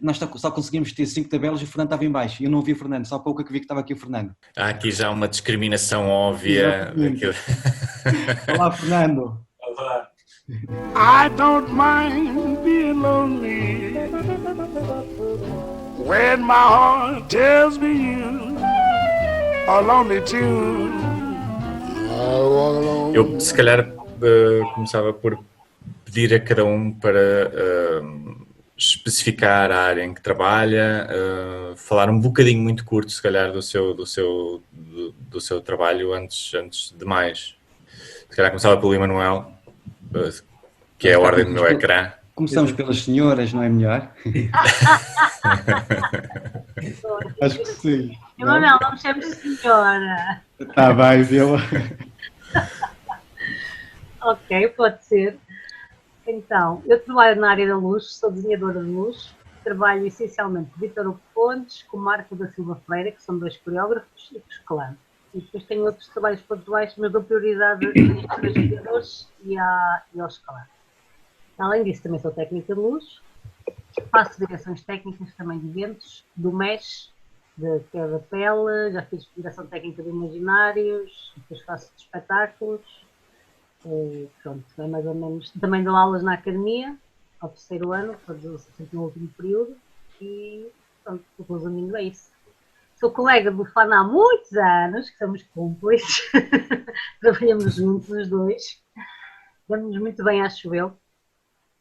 nós só conseguimos ter 5 tabelas e o Fernando estava em baixo. Eu não vi o Fernando, só pouco que vi que estava aqui o Fernando. Há aqui já uma discriminação óbvia daquilo. Olá, Fernando. Olá. I don't mind being lonely when my heart tells me you are lonely too. Eu, se calhar, começava por pedir a cada um para especificar a área em que trabalha, falar um bocadinho muito curto, se calhar, do seu trabalho antes de mais. Se calhar começava pelo Emanuel, que é a ordem do meu ecrã. Começamos pelas senhoras, não é melhor? Acho que sim. Emanuel, não me chames senhora. Está bem, viu? Ok, pode ser. Então, eu trabalho na área da luz, sou desenhadora de luz, trabalho essencialmente com Vítor Hugo Fontes, com Marco da Silva Freire, que são 2 coreógrafos, e com Escalante. E depois tenho outros trabalhos pontuais, mas dou prioridade aos desenhadores e ao Escalante. Além disso, também sou técnica de luz, faço direções técnicas também de eventos, do MES, de queda de pele, já fiz direção técnica de imaginários, depois faço de espetáculos. Pronto, é mais ou menos. Também dou aulas na academia, ao 3º ano, sempre no último período, e pronto, resumindo é isso. Sou colega do FAN há muitos anos, que somos cúmplices, trabalhamos juntos os dois, damos muito bem, acho eu.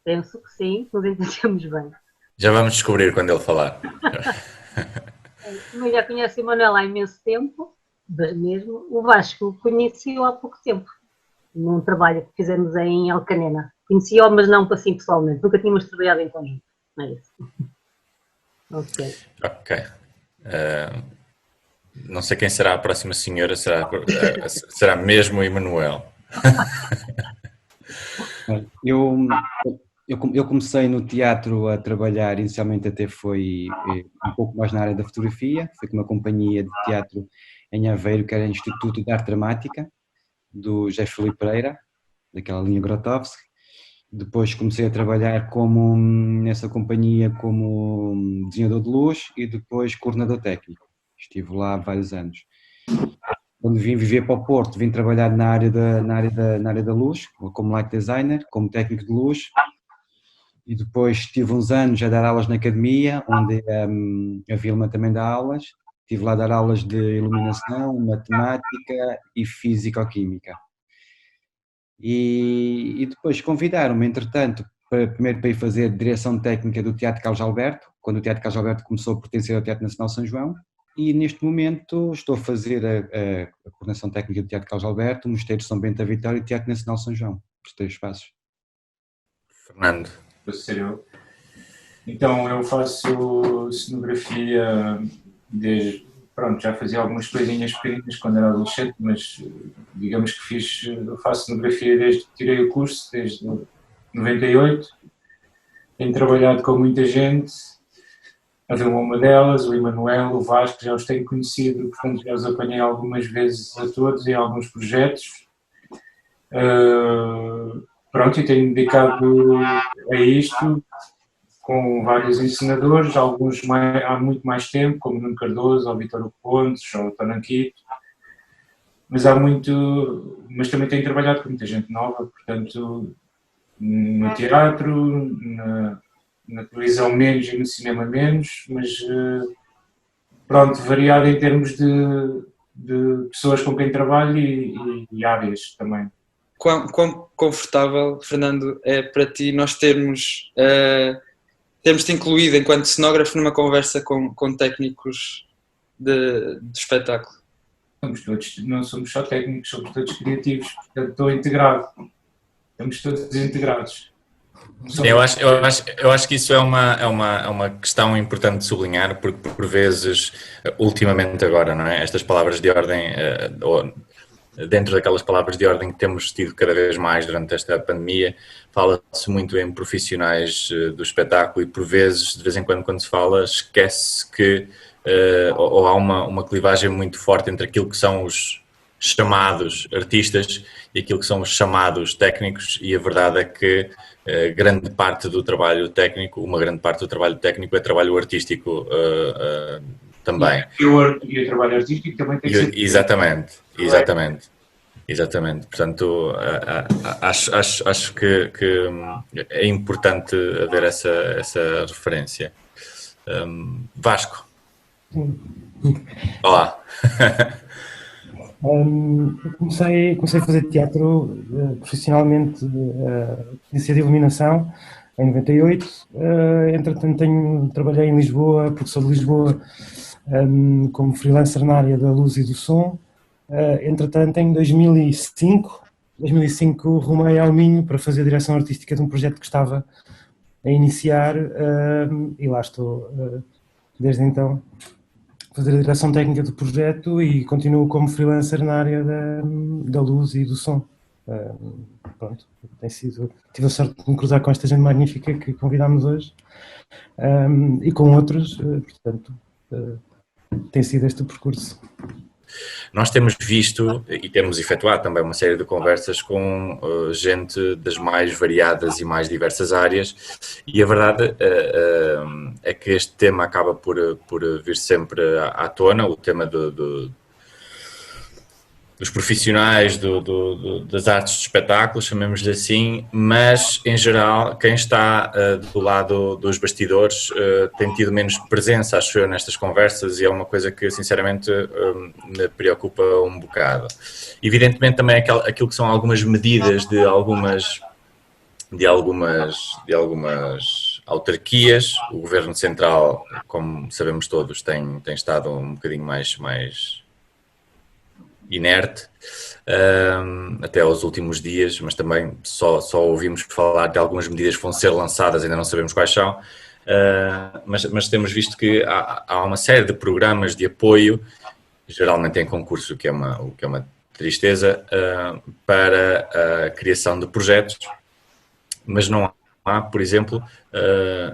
Penso que sim, nos entendemos bem. Já vamos descobrir quando ele falar. Também já conheço o Emanuel há imenso tempo, mesmo. O Vasco conheci-o há pouco tempo, num trabalho que fizemos em Alcanena. Conheci-o, mas não assim pessoalmente. Nunca tínhamos trabalhado em conjunto. Não é isso? Ok. Ok. Não sei quem será a próxima senhora, será mesmo o Emanuel. Eu comecei no teatro a trabalhar, inicialmente até foi um pouco mais na área da fotografia, foi com uma companhia de teatro em Aveiro, que era o Instituto de Arte Dramática, do José Filipe Pereira, daquela linha Grotowski. Depois comecei a trabalhar nessa companhia como desenhador de luz e depois coordenador técnico. Estive lá há vários anos. Quando vim viver para o Porto, vim trabalhar na área da luz, como light designer, como técnico de luz. E depois estive uns anos a dar aulas na academia, onde a Vilma também dá aulas. Estive lá a dar aulas de iluminação, matemática e físico-química. E depois convidaram-me, entretanto, primeiro para ir fazer direção técnica do Teatro Carlos Alberto, quando o Teatro Carlos Alberto começou a pertencer ao Teatro Nacional São João. E neste momento estou a fazer a coordenação técnica do Teatro Carlos Alberto, Mosteiro de São Bento da Vitória e o Teatro Nacional São João, os 3 espaços. Fernando. Vou ser eu. Então, eu faço cenografia pronto, já fazia algumas coisinhas pequenas quando era adolescente, mas digamos que faço cenografia desde que tirei o curso, desde 98. Tenho trabalhado com muita gente, a ver uma delas, o Emanuel, o Vasco, já os tenho conhecido, portanto já os apanhei algumas vezes a todos em alguns projetos. Pronto, e tenho dedicado a isto com vários ensinadores, alguns há muito mais tempo, como o Nuno Cardoso, ou Vítor Hugo Fontes, ou o Tonanquito, mas mas também tenho trabalhado com muita gente nova, portanto, no teatro, na televisão menos e no cinema menos, mas pronto, variado em termos de pessoas com quem trabalho e áreas também. Quão confortável, Fernando, é para ti nós termos-te incluído enquanto cenógrafo numa conversa com técnicos de espetáculo? Não somos só técnicos, somos todos criativos, portanto estou integrado, estamos todos integrados. Eu acho que isso é uma questão importante de sublinhar, porque por vezes, ultimamente agora, não é? Estas palavras de ordem, dentro daquelas palavras de ordem que temos tido cada vez mais durante esta pandemia, fala-se muito em profissionais do espetáculo e por vezes, de vez em quando se fala, esquece que ou há uma clivagem muito forte entre aquilo que são os chamados artistas e aquilo que são os chamados técnicos, e a verdade é que grande parte do trabalho técnico, uma grande parte do trabalho técnico é trabalho artístico também. E o trabalho artístico também tem que ser... Exatamente. Portanto, acho que é importante haver essa referência. Vasco. Olá. Comecei a fazer teatro profissionalmente, licenciado em Iluminação, em 98. Entretanto, trabalhei em Lisboa, porque sou de Lisboa, como freelancer na área da luz e do som. Entretanto, em 2005 rumei ao Minho para fazer a direção artística de um projeto que estava a iniciar, e lá estou desde então. Fazer a direção técnica do projeto e continuo como freelancer na área da luz e do som. Pronto, tive a sorte de me cruzar com esta gente magnífica que convidámos hoje, e com outros, portanto, tem sido este o percurso. Nós temos visto e temos efetuado também uma série de conversas com gente das mais variadas e mais diversas áreas, e a verdade é que este tema acaba por vir sempre à tona, o tema dos profissionais das artes de espetáculo, chamemos-lhe assim, mas em geral quem está do lado dos bastidores tem tido menos presença, acho eu, nestas conversas, e é uma coisa que sinceramente me preocupa um bocado. Evidentemente também aquilo que são algumas medidas de algumas autarquias. O Governo Central, como sabemos todos, tem estado um bocadinho mais inerte até aos últimos dias, mas também só ouvimos falar de algumas medidas que vão ser lançadas, ainda não sabemos quais são, mas temos visto que há uma série de programas de apoio, geralmente em concurso, o que é uma tristeza, para a criação de projetos, mas não há, por exemplo,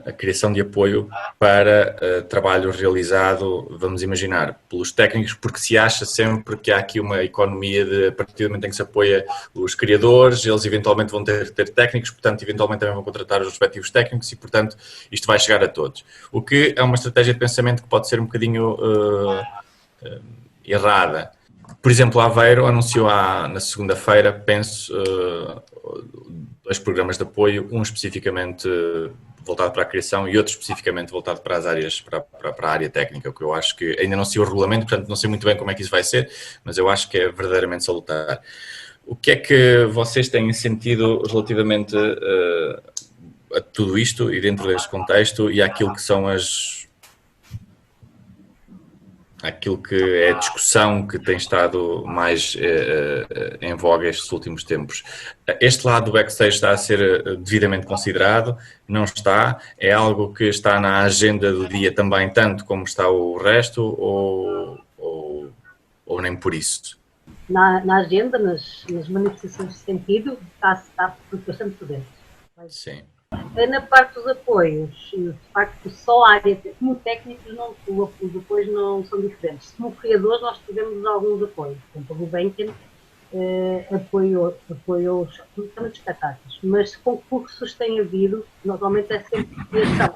a criação de apoio para trabalho realizado, vamos imaginar, pelos técnicos, porque se acha sempre que há aqui uma economia de, a partir do momento em que se apoia os criadores, eles eventualmente vão ter técnicos, portanto, eventualmente também vão contratar os respectivos técnicos e, portanto, isto vai chegar a todos. O que é uma estratégia de pensamento que pode ser um bocadinho errada. Por exemplo, Aveiro anunciou na segunda-feira, penso, 2 programas de apoio, um especificamente voltado para a criação e outro especificamente voltado para as áreas, para a área técnica, o que eu acho que ainda não sei o regulamento, portanto não sei muito bem como é que isso vai ser, mas eu acho que é verdadeiramente salutar. O que é que vocês têm sentido relativamente a tudo isto e dentro deste contexto e àquilo que são aquilo que é a discussão que tem estado mais em voga estes últimos tempos? Este lado do backstage está a ser devidamente considerado? Não está? É algo que está na agenda do dia também, tanto como está o resto, ou nem por isso? Na agenda, nas manifestações de sentido, está bastante por dentro. Sim. Na parte dos apoios, de facto, só a área, como técnicos, os apoios não são diferentes. Como criadores, nós tivemos alguns apoios. Por exemplo, o Gulbenkian apoiou os espetáculos, mas concursos têm havido, normalmente é sempre criação.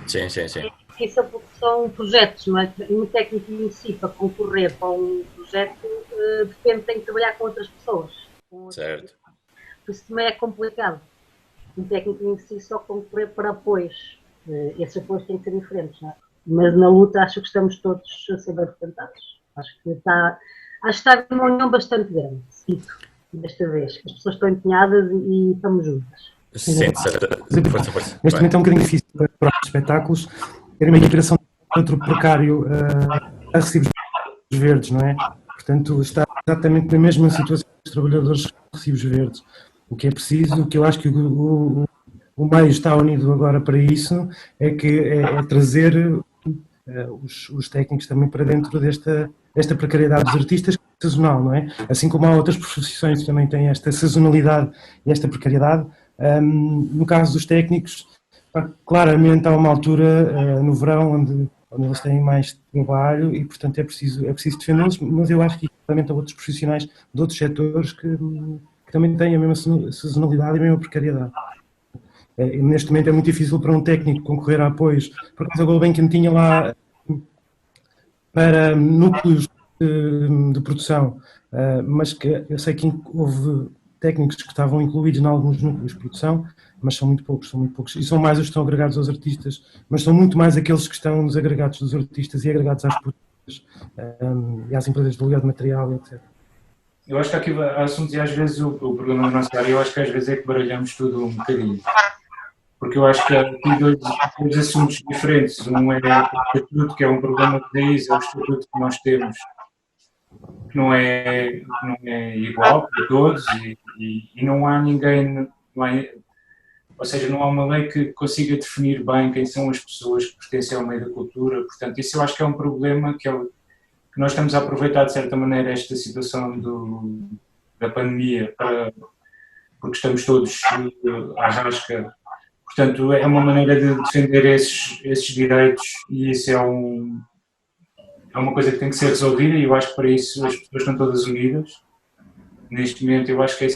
Sim. Isso é porque são projetos, não é? Um técnico em si, para concorrer para um projeto, tem que trabalhar com outras pessoas. Certo. Por isso também é complicado. Um técnico em si só concorrer para apoios. Esses apoios têm que ser diferentes, não é? Mas na luta acho que estamos todos a ser bem representados. Acho que está uma união bastante grande, sinto, desta vez. As pessoas estão empenhadas e estamos juntas. Sim, certo. Força. Neste momento é um bocadinho difícil para os espetáculos ter uma integração de outro precário a recibos verdes, não é? Portanto, está exatamente na mesma situação dos trabalhadores recibos verdes. O que é preciso, o que eu acho que o meio está unido agora para isso, é trazer os técnicos também para dentro desta precariedade dos artistas sazonal, não é? Assim como há outras profissões que também têm esta sazonalidade e esta precariedade, no caso dos técnicos, claramente há uma altura no verão onde eles têm mais trabalho e, portanto, é preciso defendê-los, mas eu acho que também há outros profissionais de outros setores que também têm a mesma sazonalidade e a mesma precariedade. Neste momento é muito difícil para um técnico concorrer a apoios. Por acaso a Gulbenkian tinha lá para núcleos de produção, mas que eu sei que houve técnicos que estavam incluídos em alguns núcleos de produção, mas são muito poucos, e são mais os que estão agregados aos artistas, mas são muito mais aqueles que estão nos agregados dos artistas e agregados às produtoras e às empresas de aluguel de material, etc. Eu acho que aqui há assuntos, e às vezes o problema da nossa área, eu acho que às vezes é que baralhamos tudo um bocadinho. Porque eu acho que há aqui dois assuntos diferentes. Um é o estatuto, que é um problema de raiz, é o estatuto que nós temos, que não é igual para todos, e não há ninguém, ou seja, não há uma lei que consiga definir bem quem são as pessoas que pertencem ao meio da cultura. Portanto, isso eu acho que é um problema que nós estamos a aproveitar, de certa maneira, esta situação da pandemia, porque estamos todos à rasca. Portanto, é uma maneira de defender esses direitos, e isso é uma coisa que tem que ser resolvida, e eu acho que para isso as pessoas estão todas unidas. Neste momento, eu acho que é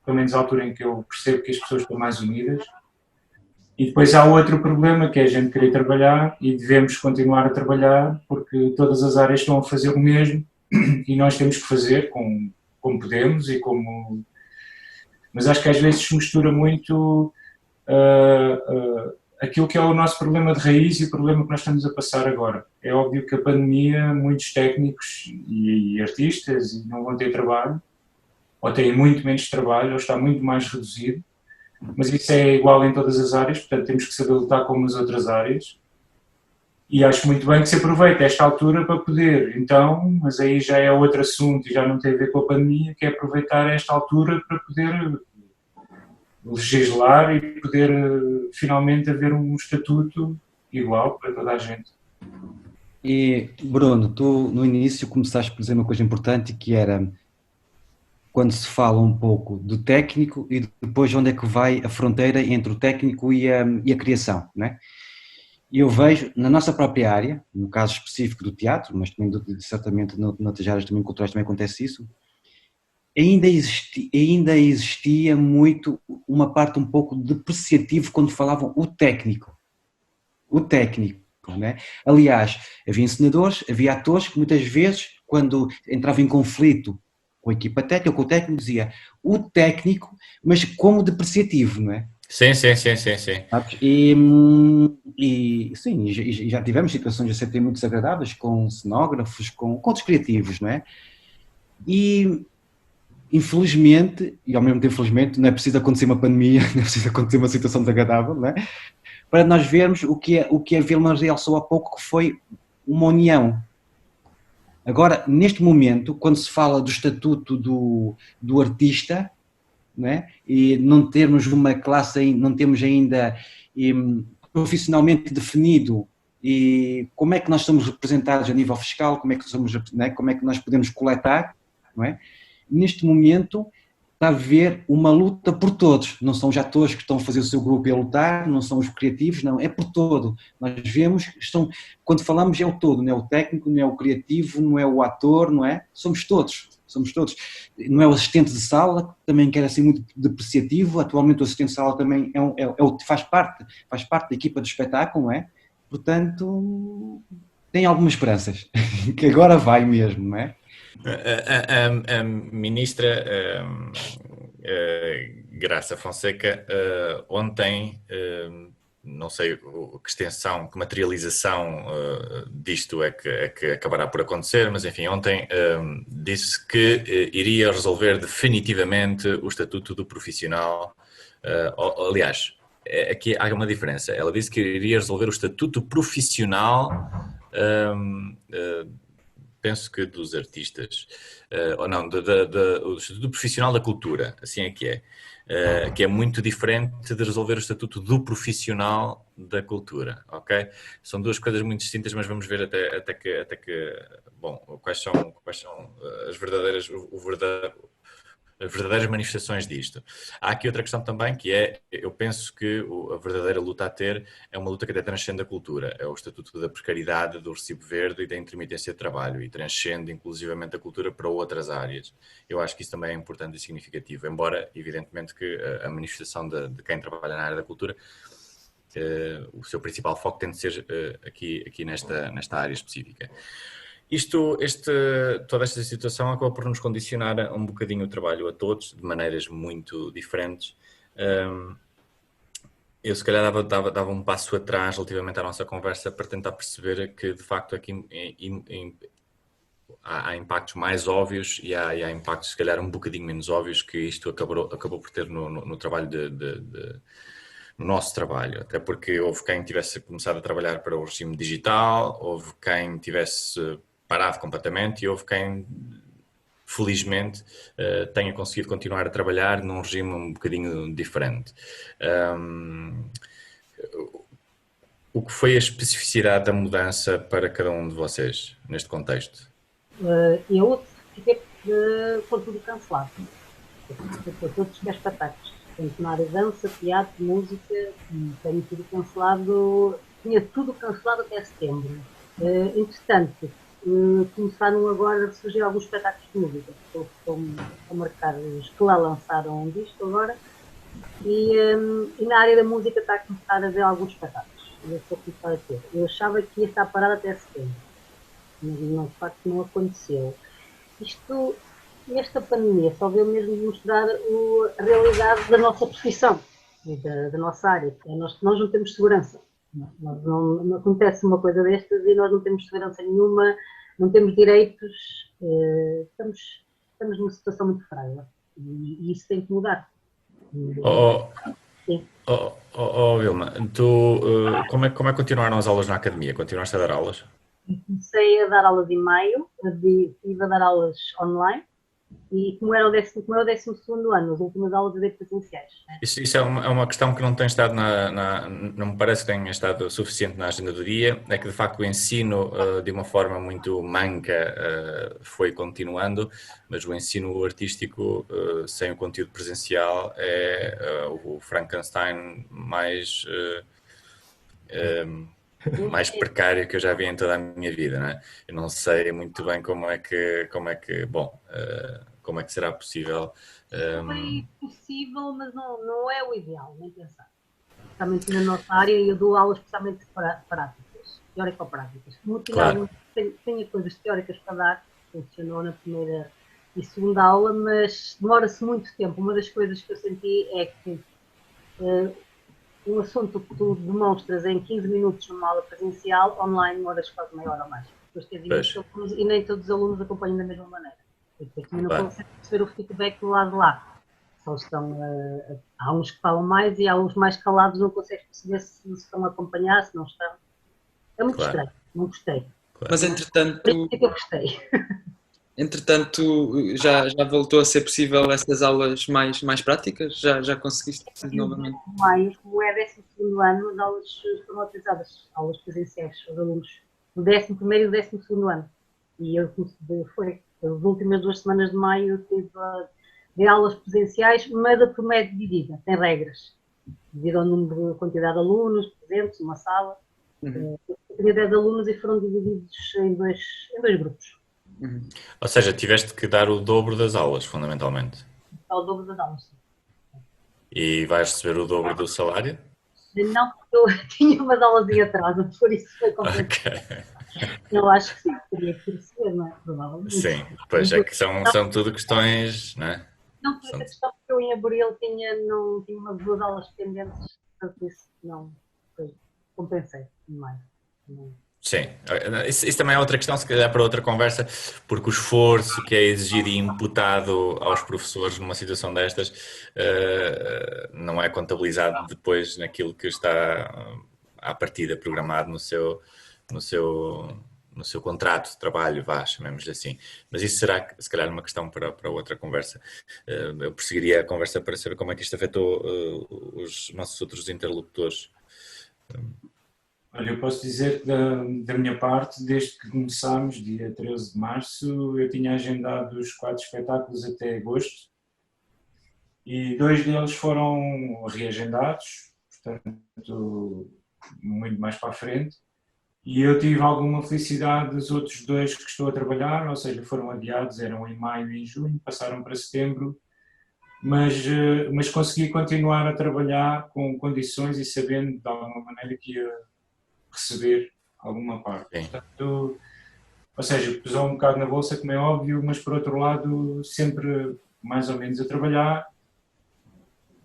pelo menos a altura em que eu percebo que as pessoas estão mais unidas. E depois há outro problema, que é a gente querer trabalhar, e devemos continuar a trabalhar, porque todas as áreas estão a fazer o mesmo, e nós temos que fazer como podemos e como... Mas acho que às vezes se mistura muito aquilo que é o nosso problema de raiz e o problema que nós estamos a passar agora. É óbvio que a pandemia, muitos técnicos e artistas não vão ter trabalho, ou têm muito menos trabalho, ou está muito mais reduzido, mas isso é igual em todas as áreas, portanto temos que saber lutar como nas outras áreas, e acho muito bem que se aproveite esta altura para poder, então, mas aí já é outro assunto e já não tem a ver com a pandemia, que é aproveitar esta altura para poder legislar e poder finalmente haver um estatuto igual para toda a gente. E Bruno, tu no início começaste por dizer uma coisa importante, que era quando se fala um pouco do técnico e depois onde é que vai a fronteira entre o técnico e a criação, não é? E eu vejo na nossa própria área, no caso específico do teatro, mas também certamente noutras áreas também culturais também acontece isso, ainda existia muito uma parte um pouco depreciativa quando falavam o técnico, né? Aliás, havia encenadores, havia atores que muitas vezes, quando entravam em conflito com a equipa técnica, com o técnico, dizia o técnico, mas como depreciativo, não é? Sim. E sim, já tivemos situações a ser muito desagradáveis com cenógrafos, com outros criativos, não é? E infelizmente, e ao mesmo tempo infelizmente, não é preciso acontecer uma pandemia, não é preciso acontecer uma situação desagradável, não é? Para nós vermos o que a Vilma realçou há pouco, que foi uma união. Agora, neste momento, quando se fala do estatuto do artista, não é? E não termos uma classe, não temos ainda profissionalmente definido e como é que nós somos representados a nível fiscal, como é que nós podemos coletar, não é? Neste momento está a haver uma luta por todos, não são os atores que estão a fazer o seu grupo e a lutar, não são os criativos, não, é por todo. Nós vemos, quando falamos é o todo, não é o técnico, não é o criativo, não é o ator, não é? Somos todos. Não é o assistente de sala, que também quer ser muito depreciativo, atualmente o assistente de sala também faz parte da equipa do espetáculo, não é? Portanto, tem algumas esperanças, que agora vai mesmo, não é? A ministra Graça Fonseca ontem, não sei que extensão, que materialização disto é que acabará por acontecer, mas enfim, ontem disse que iria resolver definitivamente o estatuto do profissional. Aliás, aqui há uma diferença. Ela disse que iria resolver o estatuto profissional, penso que dos artistas, ou não, o estatuto profissional da cultura, assim é que é muito diferente de resolver o estatuto do profissional da cultura, ok? São duas coisas muito distintas, mas vamos ver até que bom, quais são as verdadeiras, verdadeiras manifestações disto. Há aqui outra questão também, que é, eu penso que a verdadeira luta a ter é uma luta que até transcende a cultura, é o estatuto da precariedade, do recibo verde e da intermitência de trabalho, e transcende inclusivamente a cultura para outras áreas. Eu acho que isso também é importante e significativo, embora, evidentemente, que a manifestação de quem trabalha na área da cultura, o seu principal foco tem de ser aqui nesta área específica. Toda esta situação acaba por nos condicionar um bocadinho o trabalho a todos, de maneiras muito diferentes. Eu se calhar dava um passo atrás relativamente à nossa conversa para tentar perceber que de facto aqui há impactos mais óbvios e há impactos se calhar um bocadinho menos óbvios que isto acabou por ter no trabalho no nosso trabalho, até porque houve quem tivesse começado a trabalhar para o regime digital, houve quem tivesse parado completamente e houve quem, felizmente, tenha conseguido continuar a trabalhar num regime um bocadinho diferente. O que foi a especificidade da mudança para cada um de vocês, neste contexto? Eu fiquei com tudo cancelado. Foi todos os meus espetáculos. Tanto na área de dança, teatro, música, tenho tudo cancelado. Tinha tudo cancelado até setembro. Entretanto, começaram agora a surgir alguns espetáculos de música. Estou a marcar os que lá lançaram um disco agora. E na área da música está a começar a ver alguns espetáculos. Eu estou a começar a ter. Eu achava que ia estar parado até setembro. Mas não, de facto não aconteceu. Esta pandemia só veio mesmo mostrar a realidade da nossa profissão e da nossa área. Nós não temos segurança. Não acontece uma coisa destas e nós não temos segurança nenhuma, não temos direitos, estamos numa situação muito frágil e isso tem que mudar. Vilma, como é que continuaram as aulas na academia? Continuaste a dar aulas? Comecei a dar aulas em maio, estive a dar aulas online. E como era o 12º ano, as últimas aulas eu dei presenciais. Isso é uma questão que não tem estado não me parece que tenha estado suficiente na agenda do dia, é que de facto o ensino de uma forma muito manca foi continuando, mas o ensino artístico sem o conteúdo presencial é o Frankenstein mais precário que eu já vi em toda a minha vida, não é? Eu não sei muito bem como é que será possível. Foi possível, mas não é o ideal, nem pensar. Especialmente na nossa área, eu dou aulas especialmente práticas, teórico-práticas. Como claro. Tenho coisas teóricas para dar, funcionou na primeira e segunda aula, mas demora-se muito tempo. Uma das coisas que eu senti é que um assunto que tu demonstras em 15 minutos numa aula presencial, online demoras quase meia hora ou mais. Depois tens alunos, e nem todos os alunos acompanham da mesma maneira. Porque aqui não consegue perceber o feedback do lado de lá. Só há uns que falam mais e há uns mais calados, não consegues perceber se estão a acompanhar, se não estão. É muito estranho, não gostei. Claro. Mas entretanto... É que eu gostei. Entretanto, já voltou a ser possível essas aulas mais práticas? Já conseguiste novamente? Maio, como é 12º ano, as aulas foram autorizadas, aulas presenciais aos alunos do 11º e do 12º ano. E eu comecei, as últimas 2 semanas de maio, eu tive de aulas presenciais, mas a turma é dividida, tem regras. Devido ao número de quantidade de alunos presentes numa sala. Eu tinha 10 alunos e foram divididos em dois grupos. Ou seja, tiveste que dar o dobro das aulas, fundamentalmente. O dobro das aulas, sim. E vais receber o dobro do salário? Não, porque eu tinha umas aulas em atraso, por isso foi complicado. Okay. Eu acho que sim, teria que receber, não é? Provavelmente. Sim, pois é que são tudo questões, não é? Não, foi essa questão porque eu em abril tinha umas 2 aulas pendentes, portanto isso não compensei mais. Sim, isso também é outra questão, se calhar para outra conversa, porque o esforço que é exigido e imputado aos professores numa situação destas não é contabilizado depois naquilo que está à partida programado no seu contrato de trabalho, chamemos-lhe assim. Mas isso será, se calhar, uma questão para outra conversa. Eu prosseguiria a conversa para saber como é que isto afetou os nossos outros interlocutores. Olha, eu posso dizer que da minha parte, desde que começámos, dia 13 de março, eu tinha agendado os 4 espetáculos até agosto e 2 deles foram reagendados, portanto, muito mais para a frente. E eu tive alguma felicidade dos outros 2 que estou a trabalhar, ou seja, foram adiados, eram em maio e em junho, passaram para setembro, mas consegui continuar a trabalhar com condições e sabendo de alguma maneira que ia receber alguma parte. Sim. Portanto, ou seja, pesou um bocado na bolsa, como é óbvio, mas por outro lado, sempre mais ou menos a trabalhar,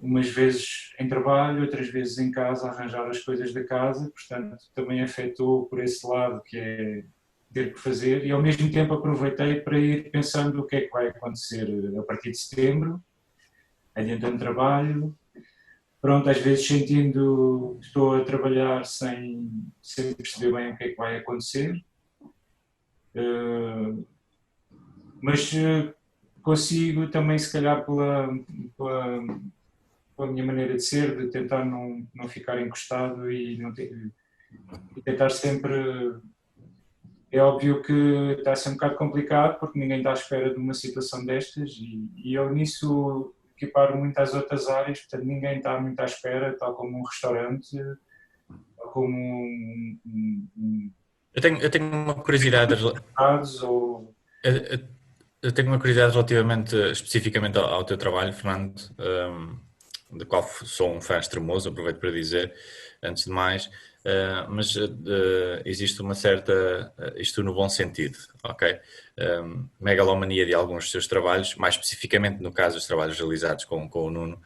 umas vezes em trabalho, outras vezes em casa, a arranjar as coisas da casa, portanto também afetou por esse lado, que é ter que fazer, e ao mesmo tempo aproveitei para ir pensando o que é que vai acontecer a partir de setembro, adiantando trabalho, pronto, às vezes sentindo que estou a trabalhar sem perceber bem o que é que vai acontecer, mas consigo também, se calhar pela minha maneira de ser, de tentar não ficar encostado e tentar sempre. É óbvio que está a ser um bocado complicado porque ninguém está à espera de uma situação destas e eu nisso equiparo muito às outras áreas, portanto ninguém está muito à espera, tal como um restaurante, tal como Eu tenho uma curiosidade. ou... Eu tenho uma curiosidade relativamente, especificamente ao teu trabalho, Fernando, de qual sou um fã extremoso, aproveito para dizer, antes de mais, mas existe uma certa, isto no bom sentido, ok? Megalomania de alguns dos seus trabalhos, mais especificamente no caso dos trabalhos realizados com o Nuno.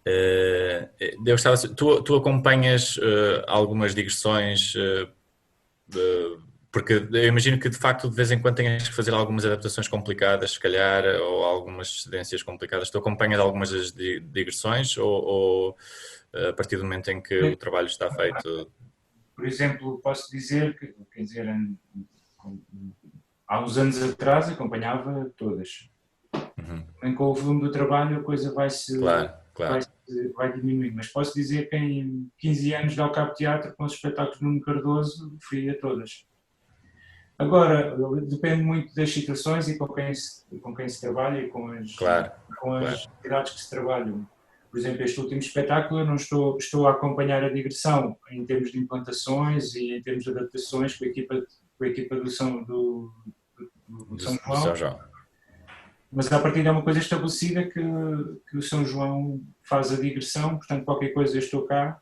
Eu gostava, tu acompanhas algumas digressões, porque eu imagino que de facto de vez em quando tenhas que fazer algumas adaptações complicadas, se calhar, ou algumas cedências complicadas. Tu acompanhas algumas das digressões ou a partir do momento em que o trabalho está feito? Por exemplo, posso dizer que, quer dizer, há uns anos atrás acompanhava todas. Uhum. Com o volume do trabalho a coisa vai diminuir, mas posso dizer que em 15 anos de Ao Cabo Teatro, com os espetáculos de Nuno Cardoso, fui a todas. Agora, depende muito das situações e com quem se trabalha e com as atividades que se trabalham. Por exemplo, este último espetáculo eu não estou a acompanhar a digressão em termos de implantações e em termos de adaptações com a equipa do São João. Mas a partir de uma coisa estabelecida que o São João faz a digressão, portanto qualquer coisa eu estou cá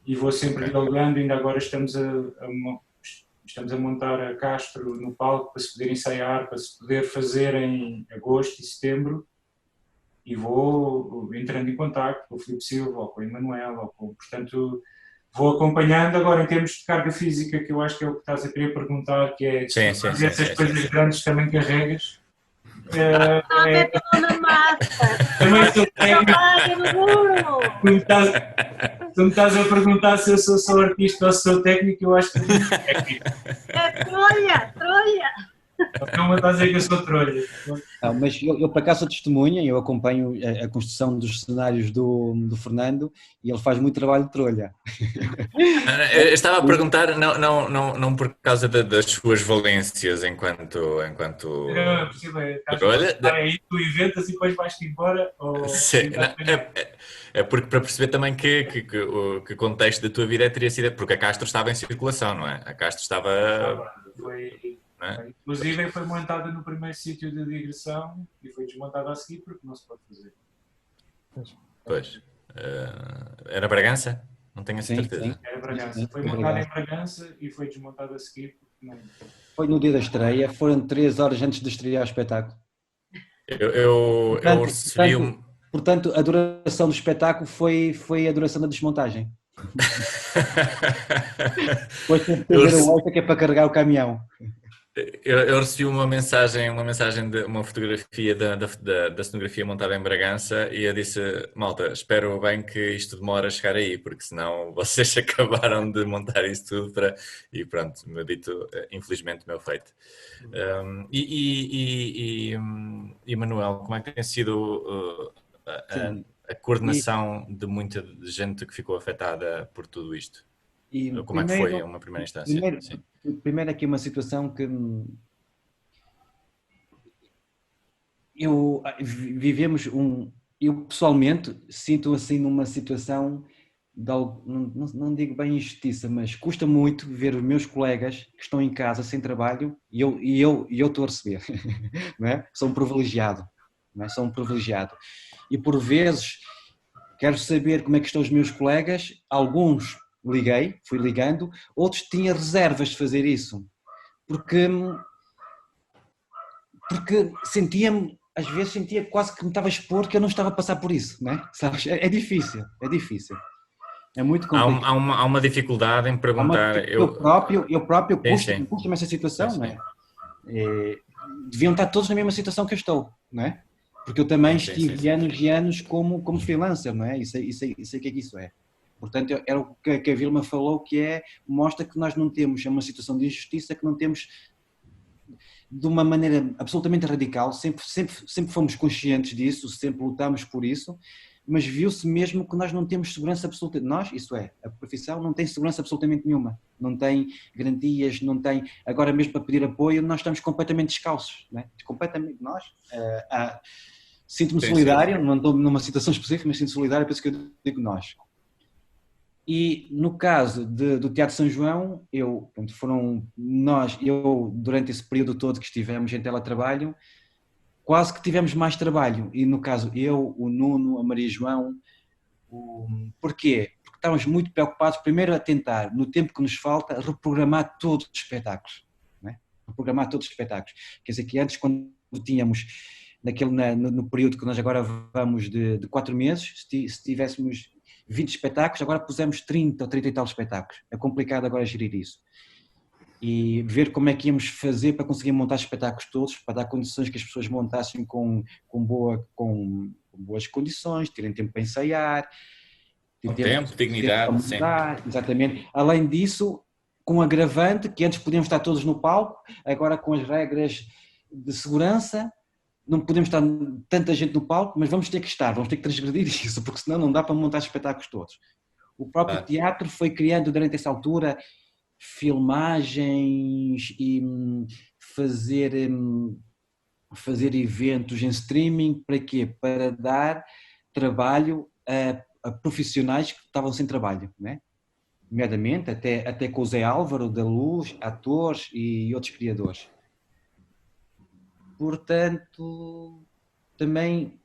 e vou sempre dialogando. Ainda agora estamos a montar a Castro no palco para se poder ensaiar, para se poder fazer em agosto e setembro, e vou entrando em contacto com o Filipe Silva ou com o Emanuel, portanto vou acompanhando. Agora, em termos de carga física, que eu acho que é o que estás a querer perguntar, que é essas coisas grandes também carregas. Também sou técnico. Tu me estás a perguntar se eu sou só artista ou sou técnico, eu acho que sou técnico. É trolha! Não me estás a dizer que eu sou trolha. Não, mas eu para cá sou testemunha, eu acompanho a construção dos cenários do Fernando e ele faz muito trabalho de trolha. Eu estava a perguntar, não por causa das suas valências enquanto Não, é possível, aí tu inventas e depois vais-te embora. Sim, é porque para perceber também que o contexto da tua vida teria sido, porque a Castro estava em circulação, não é? A Castro estava... Inclusive foi montada no primeiro sítio de digressão e foi desmontada a seguir porque não se pode fazer. Pois. Era Bragança? Não tenho a certeza. Sim. Era Bragança. Foi montada em Bragança e foi desmontada a seguir porque não... Foi no dia da estreia, foram 3 horas antes de estrear o espetáculo. Eu recebi Portanto, a duração do espetáculo foi a duração da desmontagem. Depois tem que ter o outro que é para carregar o caminhão. Eu recebi uma mensagem de uma fotografia da cenografia montada em Bragança e eu disse, malta, espero bem que isto demore a chegar aí, porque senão vocês acabaram de montar isso tudo e pronto, meu dito, infelizmente, meu feito. E Manuel, como é que tem sido a coordenação de muita gente que ficou afetada por tudo isto? Como é que foi uma primeira instância? Primeiro aqui uma situação que vivemos eu pessoalmente sinto assim numa situação não digo bem injustiça, mas custa muito ver os meus colegas que estão em casa sem trabalho e eu estou a receber, não é? Sou um privilegiado, não é? Sou um privilegiado. E por vezes quero saber como é que estão os meus colegas, alguns fui ligando, outros tinha reservas de fazer isso, porque às vezes sentia quase que me estava a expor que eu não estava a passar por isso, não é? Sabes? É difícil, é muito complicado. Há uma dificuldade em perguntar. Eu próprio custa-me essa situação, sim. Não é? Deviam estar todos na mesma situação que eu estou, não é? Porque eu também estive anos e anos como freelancer, não é? E sei o que é que isso é. Portanto, era o que a Vilma falou, que mostra que nós não temos, é uma situação de injustiça que não temos de uma maneira absolutamente radical, sempre fomos conscientes disso, sempre lutámos por isso, mas viu-se mesmo que nós não temos segurança absoluta. Nós, isso é, a profissão não tem segurança absolutamente nenhuma, não tem garantias, não tem, agora mesmo para pedir apoio, nós estamos completamente descalços, não é? Completamente, nós. Sinto-me solidário, não estou numa situação específica, mas sinto-me solidário, por isso que eu digo nós. E no caso do Teatro São João, durante esse período todo que estivemos em teletrabalho, quase que tivemos mais trabalho. E no caso, eu, o Nuno, a Maria João, porquê? Porque estávamos muito preocupados, primeiro a tentar, no tempo que nos falta, reprogramar todos os espetáculos. Não é? Reprogramar todos os espetáculos. Quer dizer que antes, quando tínhamos, no período que nós agora vamos de 4 meses, se tivéssemos 20 espetáculos, agora pusemos 30 ou 30 e tal espetáculos. É complicado agora gerir isso. E ver como é que íamos fazer para conseguir montar os espetáculos todos, para dar condições que as pessoas montassem com boas condições, terem tempo para ensaiar. Tempo, dignidade, sim. Exatamente. Além disso, com agravante, que antes podíamos estar todos no palco, agora com as regras de segurança, não podemos estar tanta gente no palco, mas vamos ter que transgredir isso, porque senão não dá para montar espetáculos todos. O próprio teatro foi criando durante essa altura filmagens e fazer eventos em streaming, para quê? Para dar trabalho a profissionais que estavam sem trabalho, não é? Nomeadamente, até com o Zé Álvaro, da Luz, atores e outros criadores. Portanto, também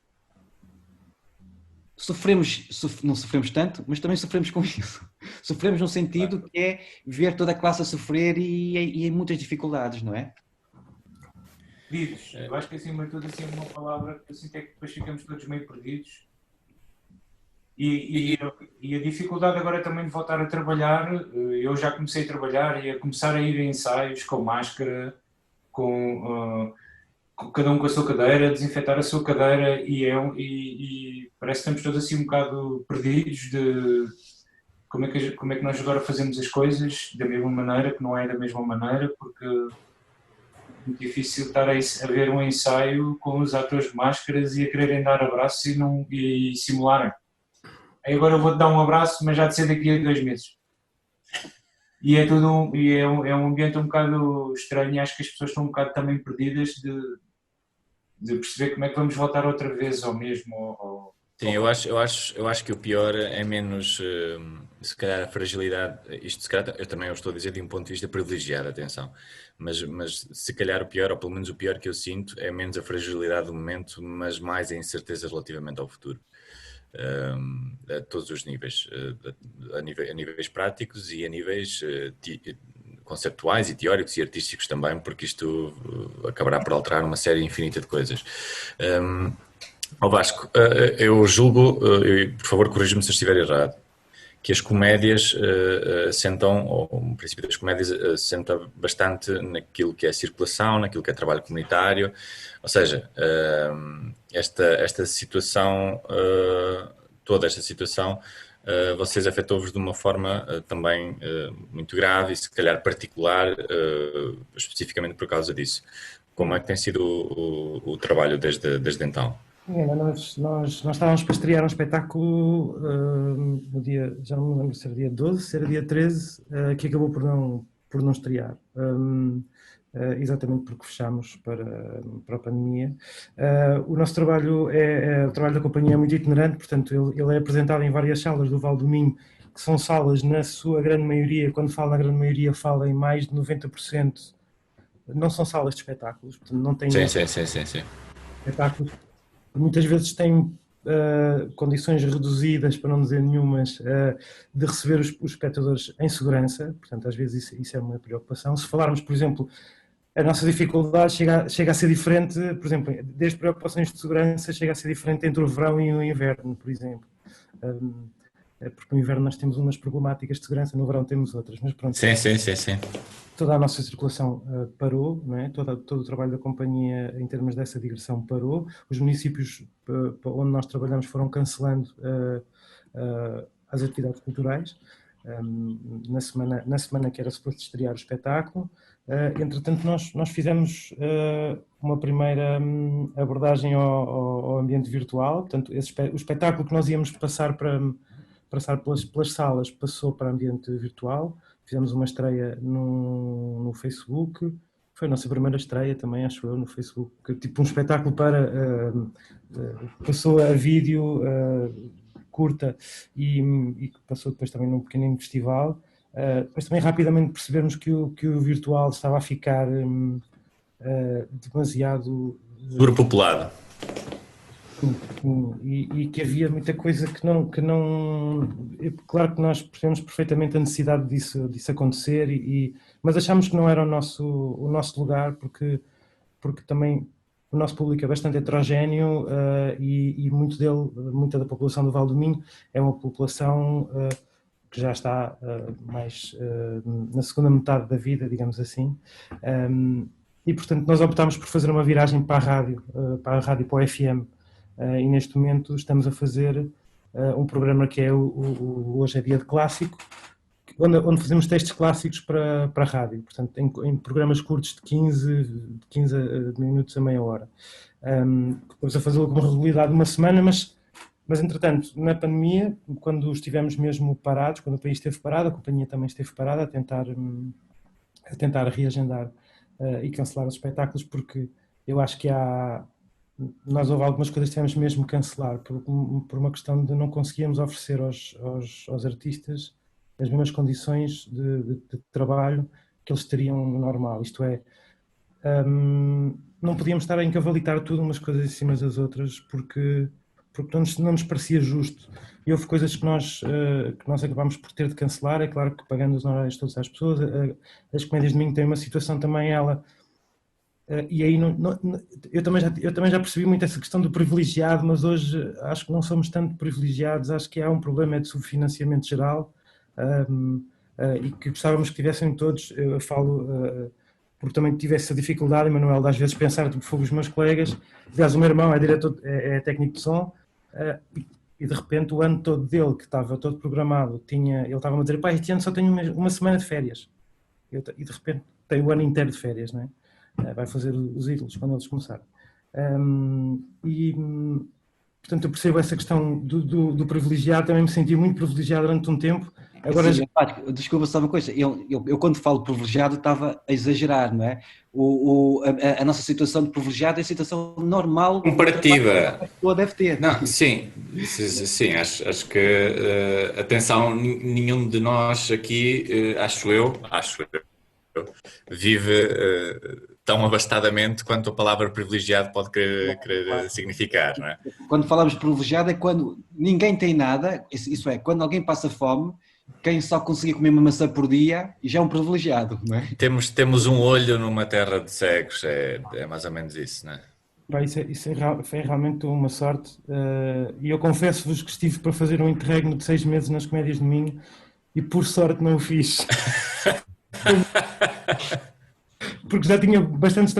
não sofremos tanto, mas também sofremos com isso. Sofremos no sentido que é ver toda a classe a sofrer e em muitas dificuldades, não é? Perdidos. Eu acho que acima de tudo, assim, uma palavra que eu sinto é que depois ficamos todos meio perdidos. E a dificuldade agora também de voltar a trabalhar. Eu já comecei a trabalhar e a começar a ir a ensaios com máscara, com cada um com a sua cadeira, desinfetar a sua cadeira e parece que estamos todos assim um bocado perdidos de como é que nós agora fazemos as coisas da mesma maneira, que não é da mesma maneira, porque é muito difícil estar a ver um ensaio com os atores de máscaras e a quererem dar abraços e simularem. Aí agora eu vou-te dar um abraço, mas já de ser daqui a 2 meses. E é um ambiente um bocado estranho e acho que as pessoas estão um bocado também perdidas de perceber como é que vamos voltar outra vez ao mesmo. Sim, eu acho que o pior é menos, se calhar, a fragilidade. Isto, se calhar, eu também estou a dizer de um ponto de vista privilegiado, atenção. Mas se calhar o pior, ou pelo menos o pior que eu sinto, é menos a fragilidade do momento, mas mais a incerteza relativamente ao futuro. A todos os níveis, a níveis práticos e a níveis conceptuais e teóricos e artísticos também, porque isto acabará por alterar uma série infinita de coisas. Ao Vasco, eu julgo, por favor corrija-me se eu estiver errado, que as comédias ou o princípio das comédias assenta bastante naquilo que é circulação, naquilo que é trabalho comunitário, ou seja, esta situação, toda esta situação, vocês afetou-vos de uma forma também muito grave e se calhar particular, especificamente por causa disso. Como é que tem sido o trabalho desde então? Nós estávamos para estrear um espetáculo no dia, já não me lembro se era dia 12, se era dia 13, que acabou por não estrear. exatamente porque fechámos para a pandemia. O nosso trabalho o trabalho da companhia é muito itinerante, portanto ele é apresentado em várias salas do Val do Minho, que são salas, na sua grande maioria, quando falo na grande maioria, falo em mais de 90%, não são salas de espetáculos, portanto não têm Sim. espetáculos, muitas vezes têm condições reduzidas, para não dizer nenhumas, de receber os espectadores em segurança, portanto às vezes isso é uma preocupação. Se falarmos, por exemplo, a nossa dificuldade chega a ser diferente, por exemplo, desde preocupações de segurança, chega a ser diferente entre o verão e o inverno, por exemplo. Porque no inverno nós temos umas problemáticas de segurança, no verão temos outras, mas pronto. Sim. Toda a nossa circulação parou, não é? Todo o trabalho da companhia em termos dessa digressão parou. Os municípios onde nós trabalhamos foram cancelando as atividades culturais na semana que era suposto estrear o espetáculo. Entretanto, nós fizemos uma primeira abordagem ao ambiente virtual. Portanto, o espetáculo que nós íamos passar pelas salas passou para ambiente virtual. Fizemos uma estreia no Facebook, foi a nossa primeira estreia também, acho eu, no Facebook, tipo um espetáculo passou a vídeo curta e passou depois também num pequenino festival. Depois também rapidamente percebemos que o virtual estava a ficar demasiado... Superpopulado. E que havia muita coisa que não... Claro que nós percebemos perfeitamente a necessidade disso acontecer, mas achámos que não era o nosso lugar, porque também o nosso público é bastante heterogéneo e muita da população do Val do Minho é uma população que já está mais na segunda metade da vida, digamos assim. E, portanto, nós optámos por fazer uma viragem para a rádio, para o FM. E neste momento estamos a fazer um programa que é o Hoje é Dia de Clássico, onde fazemos textos clássicos para a rádio, portanto em programas curtos de 15 minutos a meia hora. Estamos a fazê-lo com uma regularidade de uma semana, mas entretanto, na pandemia, quando estivemos mesmo parados, quando o país esteve parado, a companhia também esteve parada a tentar reagendar e cancelar os espetáculos, porque eu acho que nós houve algumas coisas que tivemos mesmo que cancelar por uma questão de não conseguíamos oferecer aos artistas as mesmas condições de trabalho que eles teriam no normal, isto é, não podíamos estar a encavalitar tudo umas coisas em cima das outras porque não nos parecia justo, e houve coisas que nós acabámos por ter de cancelar. É claro que pagando os honorários todos às pessoas, as comédias de domingo têm uma situação também e aí eu também já percebi muito essa questão do privilegiado, mas hoje acho que não somos tanto privilegiados, acho que há um problema de subfinanciamento geral e que gostávamos que tivessem todos. Eu falo porque também tive essa dificuldade, Emanuel, de às vezes pensar tipo, fogo os meus colegas. Aliás, o meu irmão é diretor, é técnico de som e de repente o ano todo dele, que estava todo programado, ele estava a dizer, pá, este ano só tenho uma semana de férias, e de repente tem o ano inteiro de férias, não é? Vai fazer os ídolos quando eles começarem. Portanto, eu percebo essa questão do privilegiado, também me senti muito privilegiado durante um tempo. Agora, sim, desculpa só uma coisa, eu quando falo privilegiado estava a exagerar, não é? A nossa situação de privilegiado é a situação normal comparativa que a pessoa deve ter. Não, sim, acho que atenção, nenhum de nós aqui, acho eu, vive tão abastadamente quanto a palavra privilegiado pode querer significar, não é? Quando falamos privilegiado é quando ninguém tem nada, isso é, quando alguém passa fome, quem só conseguir comer uma maçã por dia já é um privilegiado, não é? Temos um olho numa terra de cegos, é mais ou menos isso, não é? Isso foi realmente uma sorte, e eu confesso-vos que estive para fazer um interregno de 6 meses nas comédias de Minho e por sorte não o fiz. Porque já tinha bastantes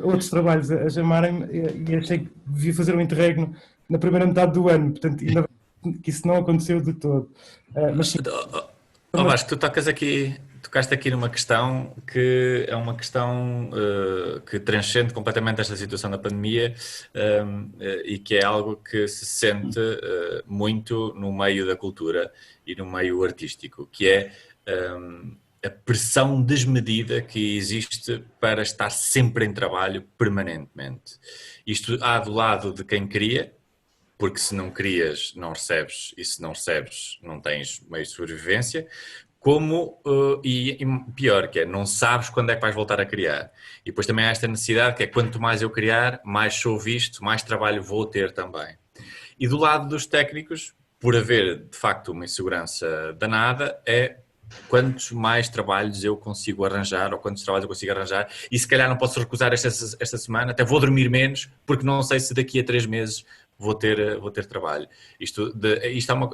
outros trabalhos a chamarem-me e achei que devia fazer um interregno na primeira metade do ano, portanto que isso não aconteceu de todo. Mas sim. Vasco, tu tocaste aqui numa questão que é uma questão que transcende completamente esta situação da pandemia e que é algo que se sente muito no meio da cultura e no meio artístico, que é a pressão desmedida que existe para estar sempre em trabalho permanentemente. Isto há do lado de quem cria, porque se não crias, não recebes, e se não recebes, não tens meio de sobrevivência, como, e pior, que é, não sabes quando é que vais voltar a criar. E depois também há esta necessidade, que é quanto mais eu criar, mais sou visto, mais trabalho vou ter também. E do lado dos técnicos, por haver de facto uma insegurança danada, é quantos mais trabalhos eu consigo arranjar, ou quantos trabalhos eu consigo arranjar, e se calhar não posso recusar esta semana, até vou dormir menos, porque não sei se daqui a 3 meses vou ter trabalho. Isto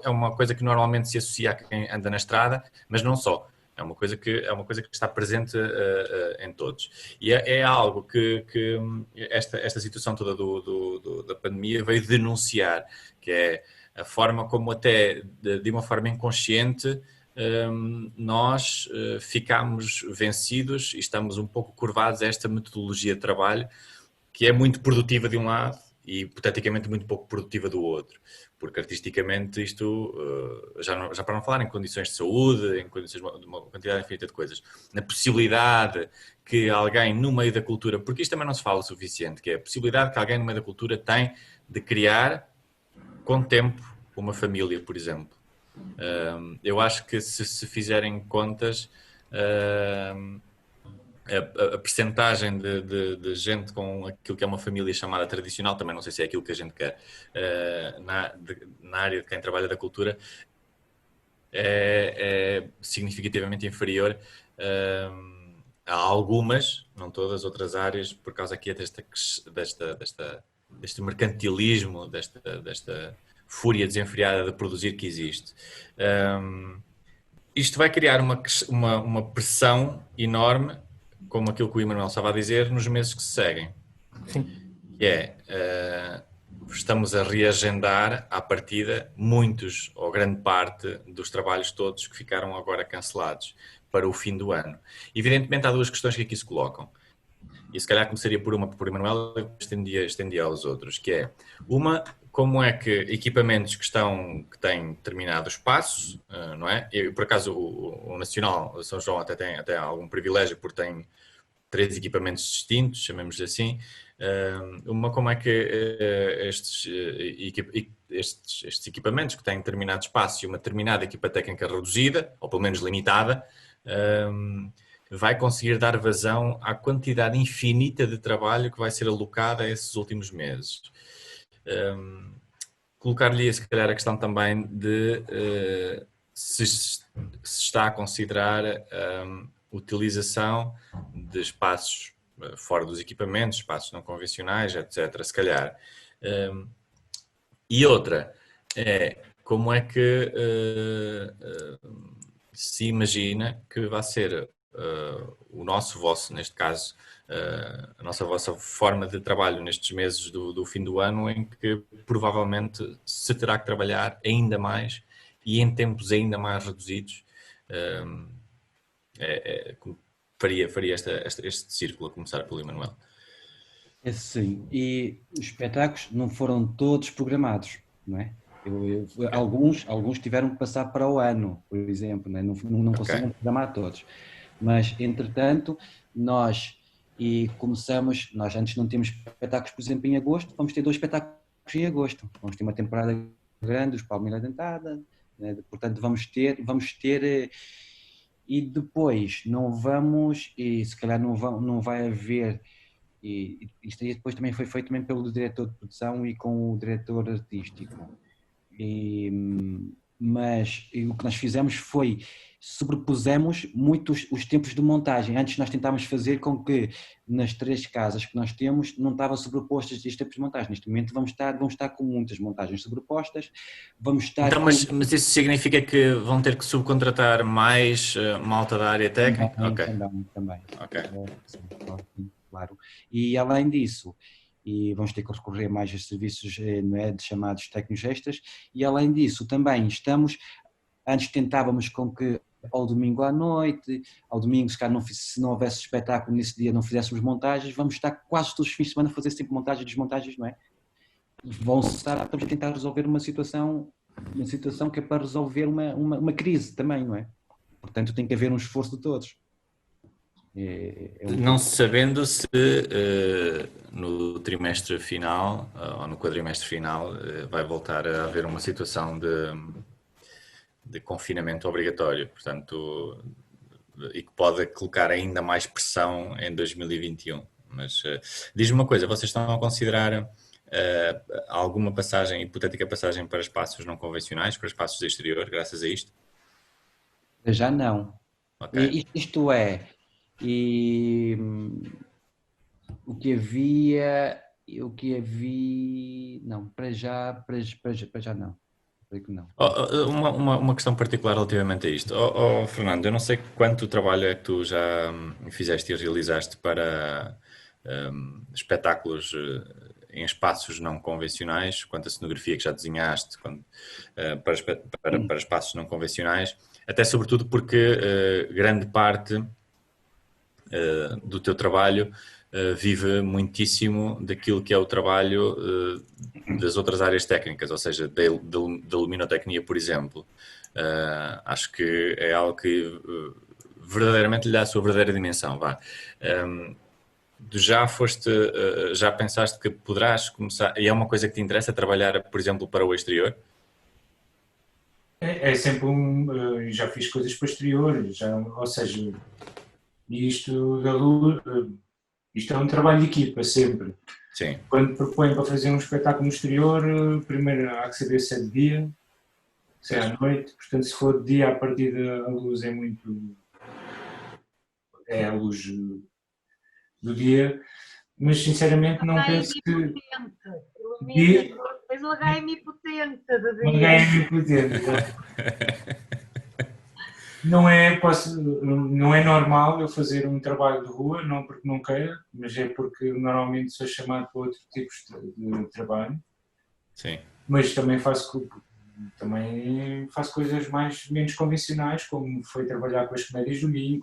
é uma coisa que normalmente se associa a quem anda na estrada, mas não só. É uma coisa que está presente em todos. E é algo que esta situação toda da pandemia veio denunciar, que é a forma como até de uma forma inconsciente nós ficamos vencidos e estamos um pouco curvados a esta metodologia de trabalho que é muito produtiva de um lado e hipoteticamente muito pouco produtiva do outro, porque artisticamente isto, já para não falar em condições de saúde, em condições de uma quantidade infinita de coisas, na possibilidade que alguém no meio da cultura, porque isto também não se fala o suficiente, que é a possibilidade que alguém no meio da cultura tem de criar com tempo uma família, por exemplo. Eu acho que se fizerem contas, a percentagem de gente com aquilo que é uma família chamada tradicional, também não sei se é aquilo que a gente quer, na área de quem trabalha da cultura, é significativamente inferior a algumas, não todas, outras áreas, por causa aqui deste mercantilismo, desta fúria desenfreada de produzir que existe. Isto vai criar uma pressão enorme, como aquilo que o Emanuel estava a dizer, nos meses que se seguem. Sim. Que estamos a reagendar à partida muitos, ou grande parte, dos trabalhos todos que ficaram agora cancelados para o fim do ano. Evidentemente há 2 questões que aqui se colocam. E se calhar começaria por uma por Emanuel e estendia aos outros, que é uma, como é que equipamentos que têm determinado espaço, não é? Eu, por acaso o Nacional de São João até tem algum privilégio porque tem 3 equipamentos distintos, chamemos assim. Uma, como é que estes equipamentos que têm determinado espaço e uma determinada equipa técnica reduzida, ou pelo menos limitada, vai conseguir dar vazão à quantidade infinita de trabalho que vai ser alocada a esses últimos meses. Colocar-lhe, se calhar, a questão também de se está a considerar utilização de espaços fora dos equipamentos, espaços não convencionais, etc. Se calhar. E outra é como é que se imagina que vai ser o vosso, neste caso, a vossa forma de trabalho nestes meses do fim do ano, em que provavelmente se terá que trabalhar ainda mais e em tempos ainda mais reduzidos. Faria este círculo, a começar pelo Emanuel. Sim, e os espetáculos não foram todos programados, não é? Alguns tiveram que passar para o ano, por exemplo, não conseguiram programar todos. Mas, entretanto, nós antes não temos espetáculos, por exemplo, em agosto, vamos ter 2 espetáculos em agosto. Vamos ter uma temporada grande, os Palmeira Dentada, né? Portanto, vamos ter, e depois não vamos, e se calhar não vai haver, e isto aí depois também foi feito também pelo diretor de produção e com o diretor artístico. Mas o que nós fizemos foi sobrepusemos muito os tempos de montagem. Antes nós tentávamos fazer com que nas 3 casas que nós temos não estavam sobrepostas estes tempos de montagem. Neste momento vamos estar com muitas montagens sobrepostas. Então, mas isso significa que vão ter que subcontratar mais malta da área técnica? Também. Okay. Claro. E além disso, e vamos ter que recorrer mais a serviços, não é, de chamados técnicos extras, e além disso também antes tentávamos com que ao domingo à noite, ao domingo se não houvesse espetáculo nesse dia não fizéssemos montagens, vamos estar quase todos os fins de semana a fazer sempre montagens e desmontagens, não é? Estamos a tentar resolver uma situação que é para resolver uma crise também, não é? Portanto, tem que haver um esforço de todos. Não sabendo se no trimestre final ou no quadrimestre final vai voltar a haver uma situação de confinamento obrigatório, portanto, e que pode colocar ainda mais pressão em 2021. Mas diz-me uma coisa, vocês estão a considerar alguma passagem, hipotética passagem para espaços não convencionais, para espaços de exterior, graças a isto? Já não. Okay. Isto é, o que havia, não, para já não. Não. Uma questão particular relativamente a isto. Fernando, eu não sei quanto trabalho é que tu já fizeste e realizaste para espetáculos em espaços não convencionais, quanto a cenografia que já desenhaste para espaços não convencionais, até sobretudo porque grande parte do teu trabalho vive muitíssimo daquilo que é o trabalho das outras áreas técnicas, ou seja, da luminotecnia, por exemplo. Acho que é algo que verdadeiramente lhe dá a sua verdadeira dimensão. Já pensaste que poderás começar, e é uma coisa que te interessa, trabalhar, por exemplo, para o exterior? É sempre já fiz coisas para o exterior, ou seja, isto da luz, isto é um trabalho de equipa, sempre. Sim. Quando proponho para fazer um espetáculo no exterior, primeiro há que saber se é de dia, se é à noite, portanto se for de dia a partida a luz é a luz do dia, mas sinceramente não penso que... Tens um HMI potente de dia. Um HMI potente. Não é normal eu fazer um trabalho de rua, não porque não queira, mas é porque normalmente sou chamado para outros tipos de trabalho. Sim. Mas também faço coisas menos convencionais, como foi trabalhar com as comédias do Minho,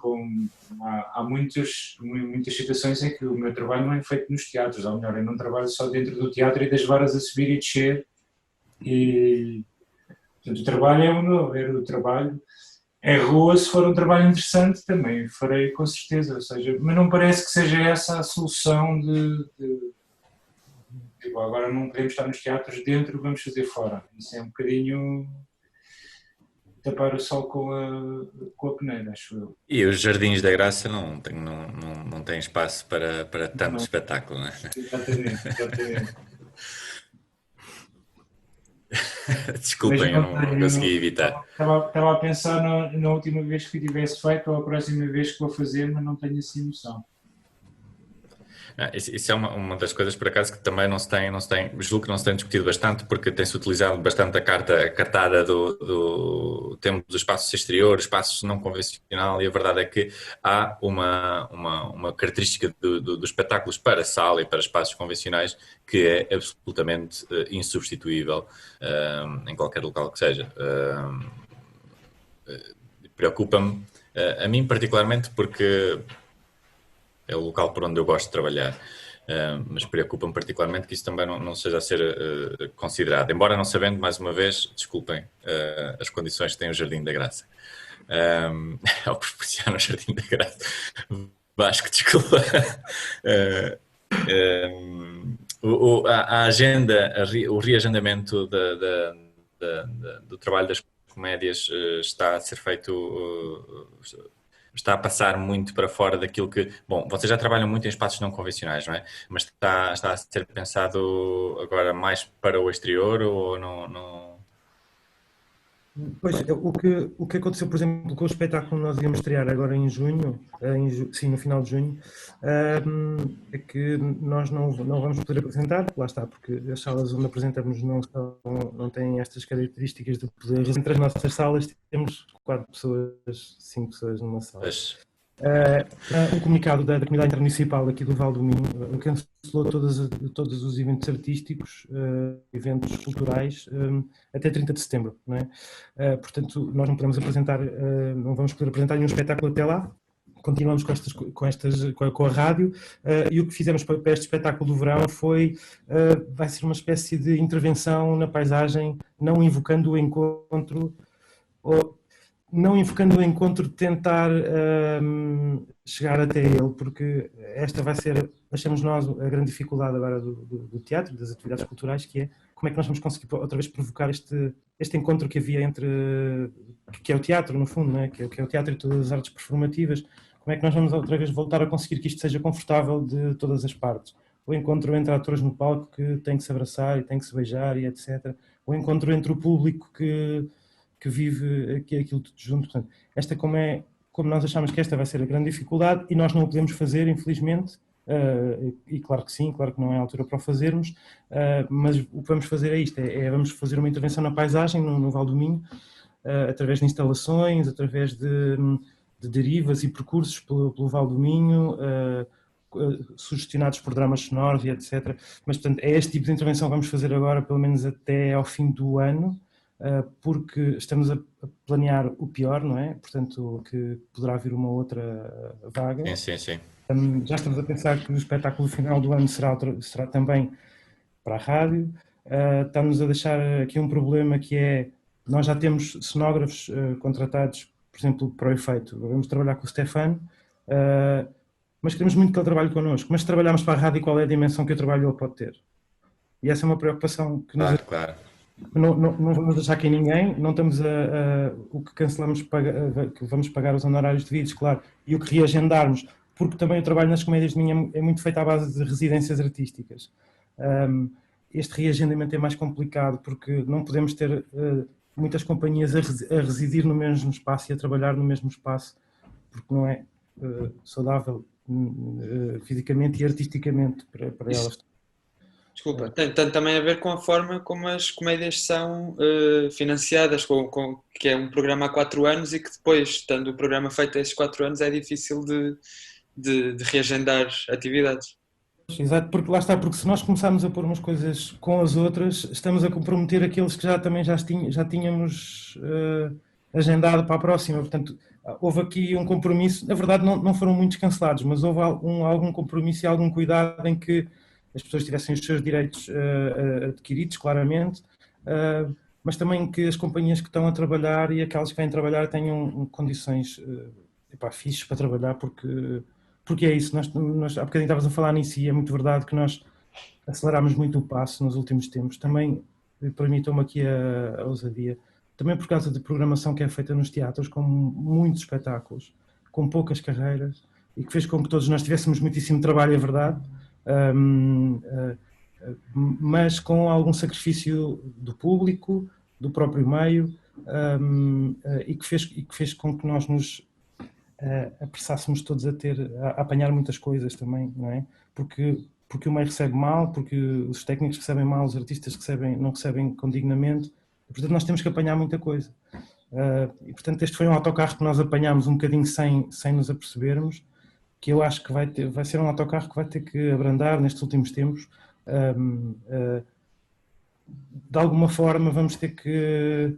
há muitas situações em que o meu trabalho não é feito nos teatros, ou melhor, eu não trabalho só dentro do teatro e das varas a subir e descer. E, portanto, o trabalho é o trabalho. É rua, se for um trabalho interessante também farei com certeza, ou seja, mas não parece que seja essa a solução tipo, agora não podemos estar nos teatros dentro, vamos fazer fora. Isso é um bocadinho tapar o sol com a peneira, acho eu. E os Jardins da Graça não têm espaço para tanto espetáculo, não é? Exatamente. Desculpem, eu não consegui evitar. Estava a pensar na última vez que tivesse feito ou a próxima vez que vou fazer, mas não tenho assim noção. Isso é uma das coisas, por acaso, que também julgo que não se tem discutido bastante, porque tem-se utilizado bastante a cartada do tempo dos espaços exteriores, espaços não convencional, e a verdade é que há uma característica dos espetáculos para sala e para espaços convencionais que é absolutamente insubstituível em qualquer local que seja. Preocupa-me, a mim particularmente, porque é o local por onde eu gosto de trabalhar, mas preocupa-me particularmente que isso também não seja a ser considerado. Embora não sabendo, mais uma vez, desculpem as condições que tem o Jardim da Graça. Ao proporcionar o Jardim da Graça. Vasco, desculpa. A agenda, o reagendamento do trabalho das comédias está a ser feito... Está a passar muito para fora daquilo que... Bom, vocês já trabalham muito em espaços não convencionais, não é? Mas está a ser pensado agora mais para o exterior ou não? Pois, o que aconteceu, por exemplo, com o espetáculo que nós íamos estrear agora em junho, sim, no final de junho, é que nós não vamos poder apresentar, lá está, porque as salas onde apresentamos não têm estas características de poder. Entre as nossas salas temos 4 pessoas, 5 pessoas numa sala. Um comunicado da Comunidade Intermunicipal aqui do Vale do Minho cancelou todos os eventos artísticos, eventos culturais, até 30 de setembro, não é? Portanto, nós não podemos apresentar, não vamos poder apresentar nenhum espetáculo até lá. Continuamos com a rádio, e o que fizemos para este espetáculo do verão vai ser uma espécie de intervenção na paisagem, não invocando o encontro. não enfocando o encontro, tentar chegar até ele, porque esta vai ser, achamos nós, a grande dificuldade agora do teatro, das atividades culturais, que é como é que nós vamos conseguir outra vez provocar este encontro que havia entre, que é o teatro, no fundo, não é? Que é o teatro e todas as artes performativas, como é que nós vamos outra vez voltar a conseguir que isto seja confortável de todas as partes. O encontro entre atores no palco que têm que se abraçar e têm que se beijar e etc. O encontro entre o público que vive aquilo tudo junto. Portanto, esta como nós achamos que esta vai ser a grande dificuldade e nós não o podemos fazer, infelizmente, e claro que sim, claro que não é a altura para o fazermos, mas o que vamos fazer é isto, vamos fazer uma intervenção na paisagem, no Val do Minho, através de instalações, através de derivas e percursos pelo Val do Minho, sugestionados por dramas sonoros e etc. Mas, portanto, é este tipo de intervenção que vamos fazer agora, pelo menos até ao fim do ano, porque estamos a planear o pior, não é? Portanto, que poderá vir uma outra vaga. Sim. Já estamos a pensar que o espetáculo final do ano será também para a rádio. Estamos a deixar aqui um problema que é, nós já temos cenógrafos contratados, por exemplo, para o efeito. Vamos trabalhar com o Stefano, mas queremos muito que ele trabalhe connosco. Mas se trabalharmos para a rádio, qual é a dimensão que o trabalho ele pode ter? E essa é uma preocupação que nos... Claro. Não vamos deixar aqui ninguém, não estamos o que cancelamos, que vamos pagar os honorários devidos, claro, e o que reagendarmos, porque também o trabalho nas comédias de mim é muito feito à base de residências artísticas. Este reagendamento é mais complicado porque não podemos ter muitas companhias a residir no mesmo espaço e a trabalhar no mesmo espaço, porque não é saudável fisicamente e artisticamente para elas. Desculpa, tem também a ver com a forma como as comédias são financiadas, que é um programa há 4 anos e que depois, estando o programa feito a esses 4 anos, é difícil de reagendar atividades. Exato, porque lá está, porque se nós começarmos a pôr umas coisas com as outras, estamos a comprometer aqueles que já tínhamos agendado para a próxima. Portanto, houve aqui um compromisso, na verdade não foram muitos cancelados, mas houve algum compromisso e algum cuidado em que as pessoas tivessem os seus direitos adquiridos, claramente, mas também que as companhias que estão a trabalhar e aquelas que vêm trabalhar tenham condições fixes para trabalhar, porque é isso, nós há bocadinho estavas a falar nisso e é muito verdade que nós acelerámos muito o passo nos últimos tempos. Também permitam-me aqui a ousadia, também por causa de programação que é feita nos teatros, com muitos espetáculos, com poucas carreiras, e que fez com que todos nós tivéssemos muitíssimo trabalho, é verdade, mas com algum sacrifício do público, do próprio meio, e que fez com que nós nos apressássemos todos a apanhar muitas coisas também, não é? Porque o meio recebe mal, porque os técnicos recebem mal, os artistas não recebem condignamente, e, portanto nós temos que apanhar muita coisa. E portanto este foi um autocarro que nós apanhámos um bocadinho sem nos apercebermos, que eu acho que vai ser um autocarro que vai ter que abrandar nestes últimos tempos. De alguma forma vamos ter que...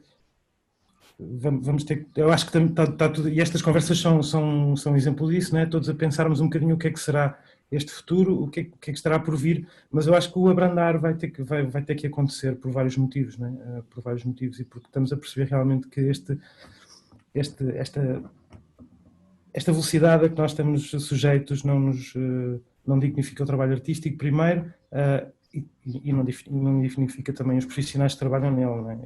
eu acho que está tudo, e estas conversas são exemplo disso, não é? Todos a pensarmos um bocadinho o que é que será este futuro, o que é que estará por vir, mas eu acho que o abrandar vai ter que acontecer por vários motivos, não é? Por vários motivos, e porque estamos a perceber realmente que esta velocidade a que nós estamos sujeitos não dignifica o trabalho artístico, primeiro, e não dignifica também os profissionais que trabalham nele, não é?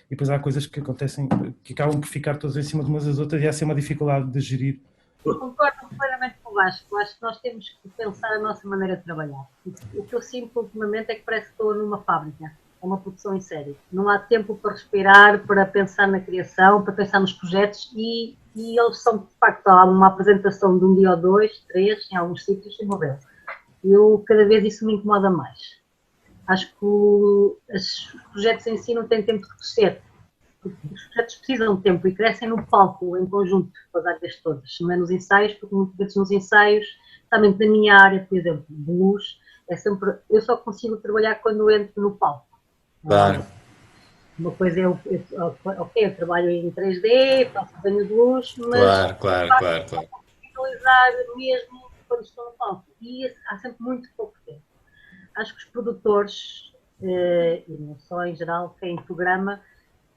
E depois há coisas que acontecem que acabam por ficar todas em cima de umas das outras e essa é uma dificuldade de gerir. Eu concordo plenamente com o Vasco. Eu acho que nós temos que pensar a nossa maneira de trabalhar. O que eu sinto ultimamente é que parece que estou numa fábrica, uma produção em série. Não há tempo para respirar, para pensar na criação, para pensar nos projetos e eles são, de facto, há uma apresentação de um dia ou 2, 3, em alguns sítios, e morreu. Cada vez isso me incomoda mais. Acho que os projetos em si não têm tempo de crescer. Os projetos precisam de tempo e crescem no palco, em conjunto, com as áreas todas. Não é nos ensaios, porque muitas vezes nos ensaios, também da minha área, por exemplo, de luz, eu só consigo trabalhar quando entro no palco. Claro. Uma coisa é, eu trabalho em 3D, faço banho de luz, mas claro. finalizar mesmo quando estou no palco. E há sempre muito pouco tempo. Acho que os produtores, e não só em geral, quem programa,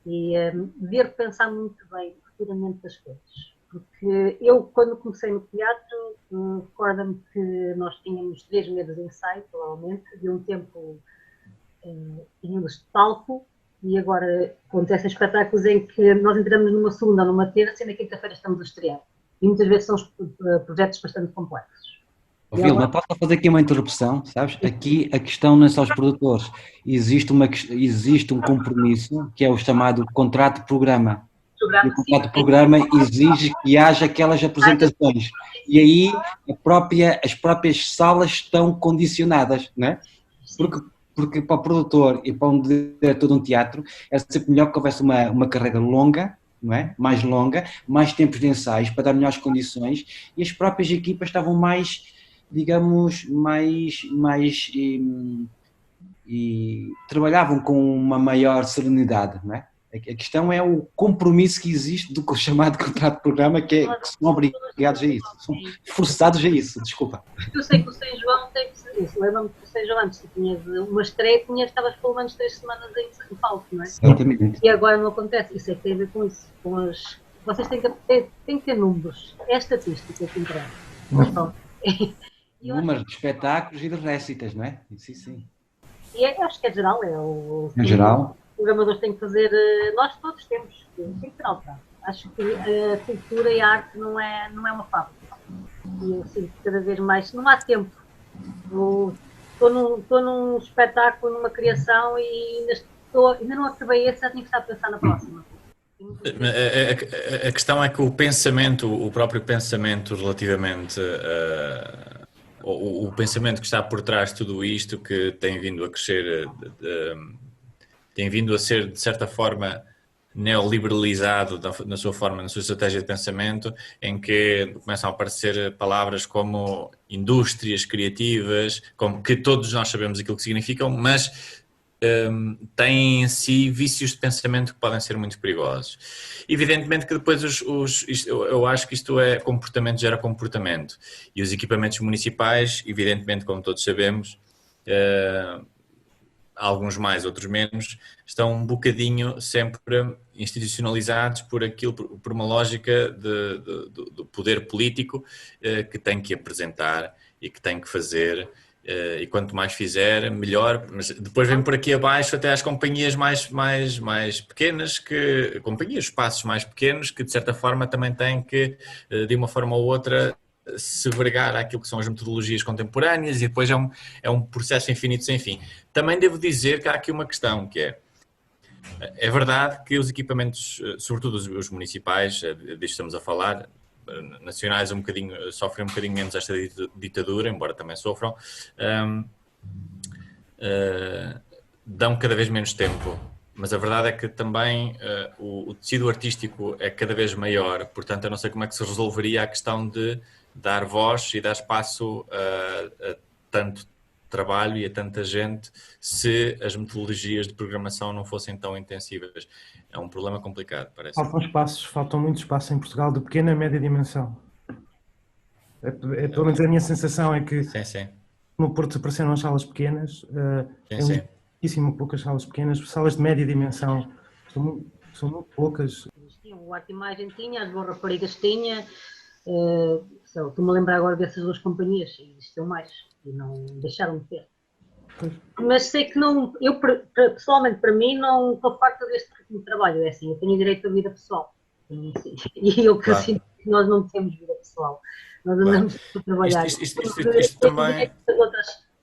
e devo pensar muito bem futuramente das coisas. Porque eu, quando comecei no teatro, recordo-me que nós tínhamos 3 meses de ensaio, provavelmente, de um tempo tínhamos de palco, e agora acontecem espetáculos em que nós entramos numa segunda ou numa terça e na quinta-feira estamos a estrear. E muitas vezes são projetos bastante complexos. Vilma, posso fazer aqui uma interrupção, sabes? Aqui a questão não é só os produtores, existe um compromisso que é o chamado contrato de programa. E o contrato de programa exige que haja aquelas apresentações. E aí as próprias salas estão condicionadas, não é? Porque para o produtor e para um diretor de um teatro é sempre melhor que houvesse uma carreira longa, não é? Mais longa, mais tempos de ensaios para dar melhores condições, e as próprias equipas estavam mais, digamos, e trabalhavam com uma maior serenidade, não é? A questão é o compromisso que existe do chamado contrato de programa, que são obrigados a isso, são forçados a isso, desculpa. Eu sei que o São João tem isso, lembro-me que o São João, antes tinhas uma estreia, estavas pelo menos 3 semanas em palco, não é? Exatamente. E agora não acontece, isso é que tem a ver com isso, vocês têm que ter números, é a estatística que interessa. Números de espetáculos e de récitas, não é? Sim. E acho que é geral, Em geral. Os programadores têm que fazer, nós todos temos, tem que ser alterado. Acho que a cultura e a arte não é uma fábrica. E eu sinto que cada vez mais, não há tempo. Estou num espetáculo, numa criação e ainda não acabei esse, já tenho que estar a pensar na próxima. A questão é que o próprio pensamento relativamente o pensamento que está por trás de tudo isto, que tem vindo a crescer, tem vindo a ser, de certa forma, neoliberalizado na sua forma, na sua estratégia de pensamento, em que começam a aparecer palavras como indústrias criativas, como que todos nós sabemos aquilo que significam, mas têm em si vícios de pensamento que podem ser muito perigosos. Evidentemente que depois eu acho que isto é comportamento gera comportamento, e os equipamentos municipais, evidentemente, como todos sabemos, alguns mais, outros menos, estão um bocadinho sempre institucionalizados por uma lógica do poder político que tem que apresentar e que tem que fazer, e quanto mais fizer, melhor. Mas depois vem por aqui abaixo até às companhias mais pequenas, companhias, espaços mais pequenos, que de certa forma também têm que, de uma forma ou outra, se vergar àquilo que são as metodologias contemporâneas, e depois é um processo infinito sem fim. Também devo dizer que há aqui uma questão, que é verdade que os equipamentos, sobretudo os municipais, disto estamos a falar, nacionais sofrem um bocadinho menos esta ditadura, embora também sofram, dão cada vez menos tempo. Mas a verdade é que também o tecido artístico é cada vez maior, portanto eu não sei como é que se resolveria a questão de dar voz e dar espaço a tanto trabalho e a tanta gente se as metodologias de programação não fossem tão intensivas. É um problema complicado, parece. Faltam muito espaço em Portugal de pequena e média dimensão. Pelo menos a minha sensação é que sim. no Porto apareceram as salas pequenas, sim. Muitíssimo poucas salas pequenas, salas de média dimensão são muito poucas. O Arte Imagem tinha, as Boas Raparigas tinha, estou-me a lembrar agora dessas 2 companhias, e existiam mais, e não deixaram de ter. Pois. Mas sei que não, eu pessoalmente para mim não estou farta deste ritmo de trabalho, é assim, eu tenho direito à vida pessoal, e eu que sinto que nós não temos vida pessoal, nós andamos a trabalhar. Isto também...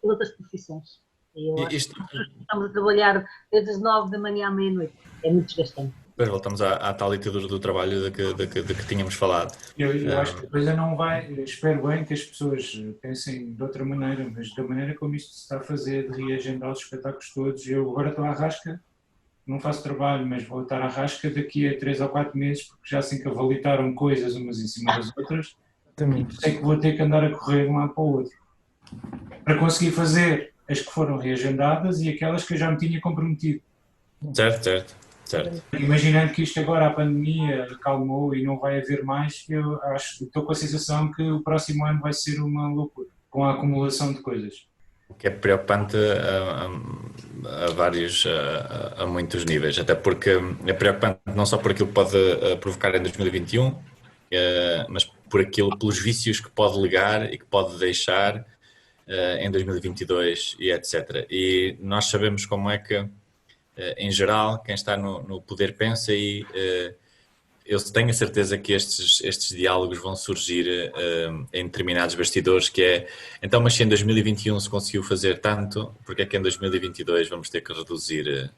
outras profissões. E eu acho que estamos a trabalhar desde as 9 da manhã à meia-noite, é muito desgastante. Depois voltamos à tal ditadura do trabalho de que tínhamos falado. Eu acho que a coisa não vai, espero bem que as pessoas pensem de outra maneira, mas da maneira como isto se está a fazer, de reagendar os espetáculos todos. Eu agora estou à rasca, não faço trabalho, mas vou estar à rasca daqui a 3 ou 4 meses, porque já se encavalitaram coisas umas em cima das outras, e sei que vou ter que andar a correr de um lado para o outro, para conseguir fazer as que foram reagendadas e aquelas que eu já me tinha comprometido. Certo. Imaginando que isto agora, a pandemia acalmou e não vai haver mais, eu estou com a sensação que o próximo ano vai ser uma loucura, com a acumulação de coisas. o que é preocupante a muitos níveis, até porque é preocupante não só por aquilo que pode provocar em 2021, mas pelos vícios que pode ligar e que pode deixar em 2022 e etc. E nós sabemos como é que, em geral, quem está no poder pensa e eu tenho a certeza que estes diálogos vão surgir em determinados bastidores, que é, então, mas se em 2021 se conseguiu fazer tanto, porque é que em 2022 vamos ter que reduzir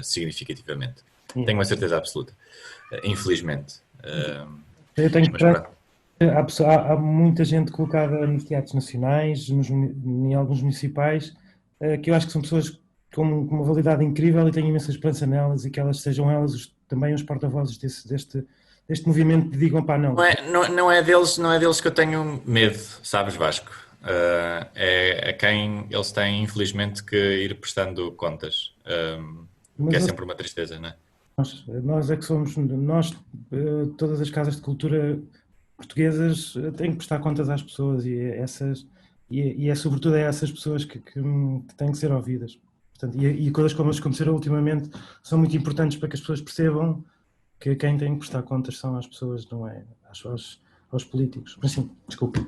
significativamente? Tenho uma certeza absoluta, infelizmente. Eu tenho há muita gente colocada nos teatros nacionais, em alguns municipais, que eu acho que são pessoas com uma validade incrível e tenho imensa esperança nelas e que elas sejam elas também os porta-vozes deste movimento que digam, pá, não. Não é deles que eu tenho medo, sabes, Vasco? É a quem eles têm, infelizmente, que ir prestando contas, que é sempre uma tristeza, não é? Nós é que somos, todas as casas de cultura portuguesas têm que prestar contas às pessoas e é sobretudo a essas pessoas que têm que ser ouvidas. Portanto, e coisas como as que aconteceram ultimamente são muito importantes para que as pessoas percebam que quem tem que prestar contas são as pessoas, não é aos políticos. Mas sim, desculpa.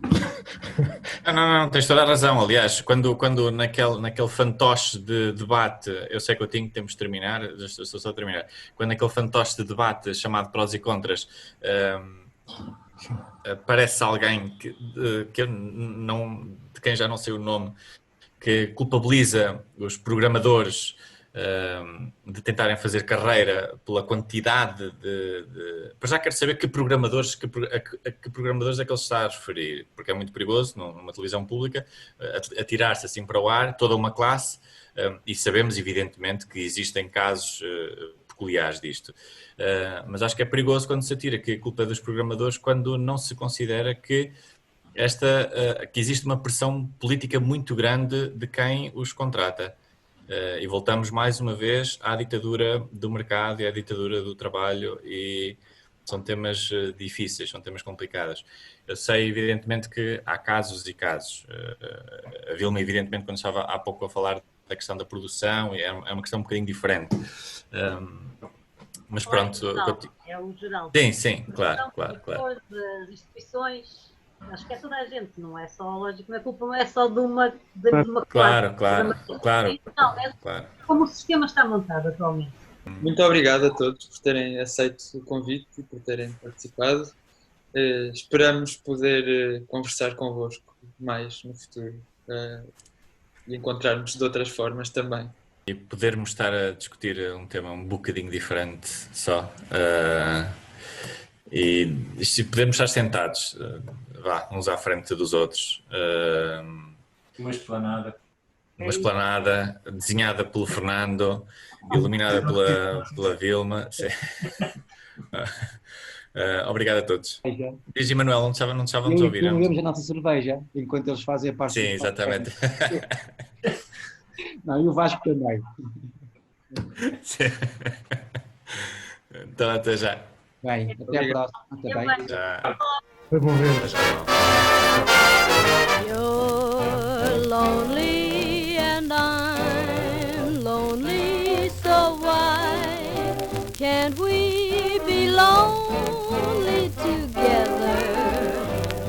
Não, tens toda a razão. Aliás, quando naquele fantoche de debate, eu sei que temos de terminar, estou só a terminar, quando naquele fantoche de debate chamado prós e contras, aparece alguém que eu não, de quem já não sei o nome, que culpabiliza os programadores de tentarem fazer carreira pela quantidade Mas já quero saber que programadores é que ele está a referir, porque é muito perigoso numa televisão pública atirar-se assim para o ar toda uma classe, e sabemos evidentemente que existem casos peculiares disto, mas acho que é perigoso quando se atira que a culpa é dos programadores, quando não se considera que que existe uma pressão política muito grande de quem os contrata. E voltamos mais uma vez à ditadura do mercado e à ditadura do trabalho, e são temas difíceis, são temas complicados. Eu sei evidentemente que há casos e casos. A Vilma evidentemente quando estava há pouco a falar da questão da produção, é uma questão um bocadinho diferente. Mas pronto. É o geral. Sim, claro. As instituições, acho que é toda a gente, não é só, lógico, a culpa não é só de uma claro. Não, é claro. Como o sistema está montado atualmente. Muito obrigado a todos por terem aceito o convite e por terem participado. Esperamos poder conversar convosco mais no futuro e encontrarmos de outras formas também. E podermos estar a discutir um tema um bocadinho diferente só. E se podemos estar sentados, uns à frente dos outros. Uma esplanada. Uma esplanada desenhada pelo Fernando, iluminada pela Vilma. Obrigado a todos. Diz, Emanuel, não estávamos a ouvir. Bebemos a nossa cerveja enquanto eles fazem a parte. Sim, exatamente. Não, e o Vasco também. Sim. Então, até já. Bem, até a próxima. Até bem. Já. Foi bom ver. You're lonely and I'm lonely, so why can't we be lonely together?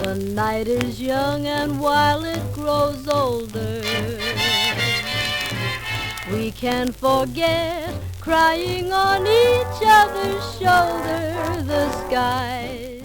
The night is young and while it grows older, we can forget crying on each other's shoulder. The skies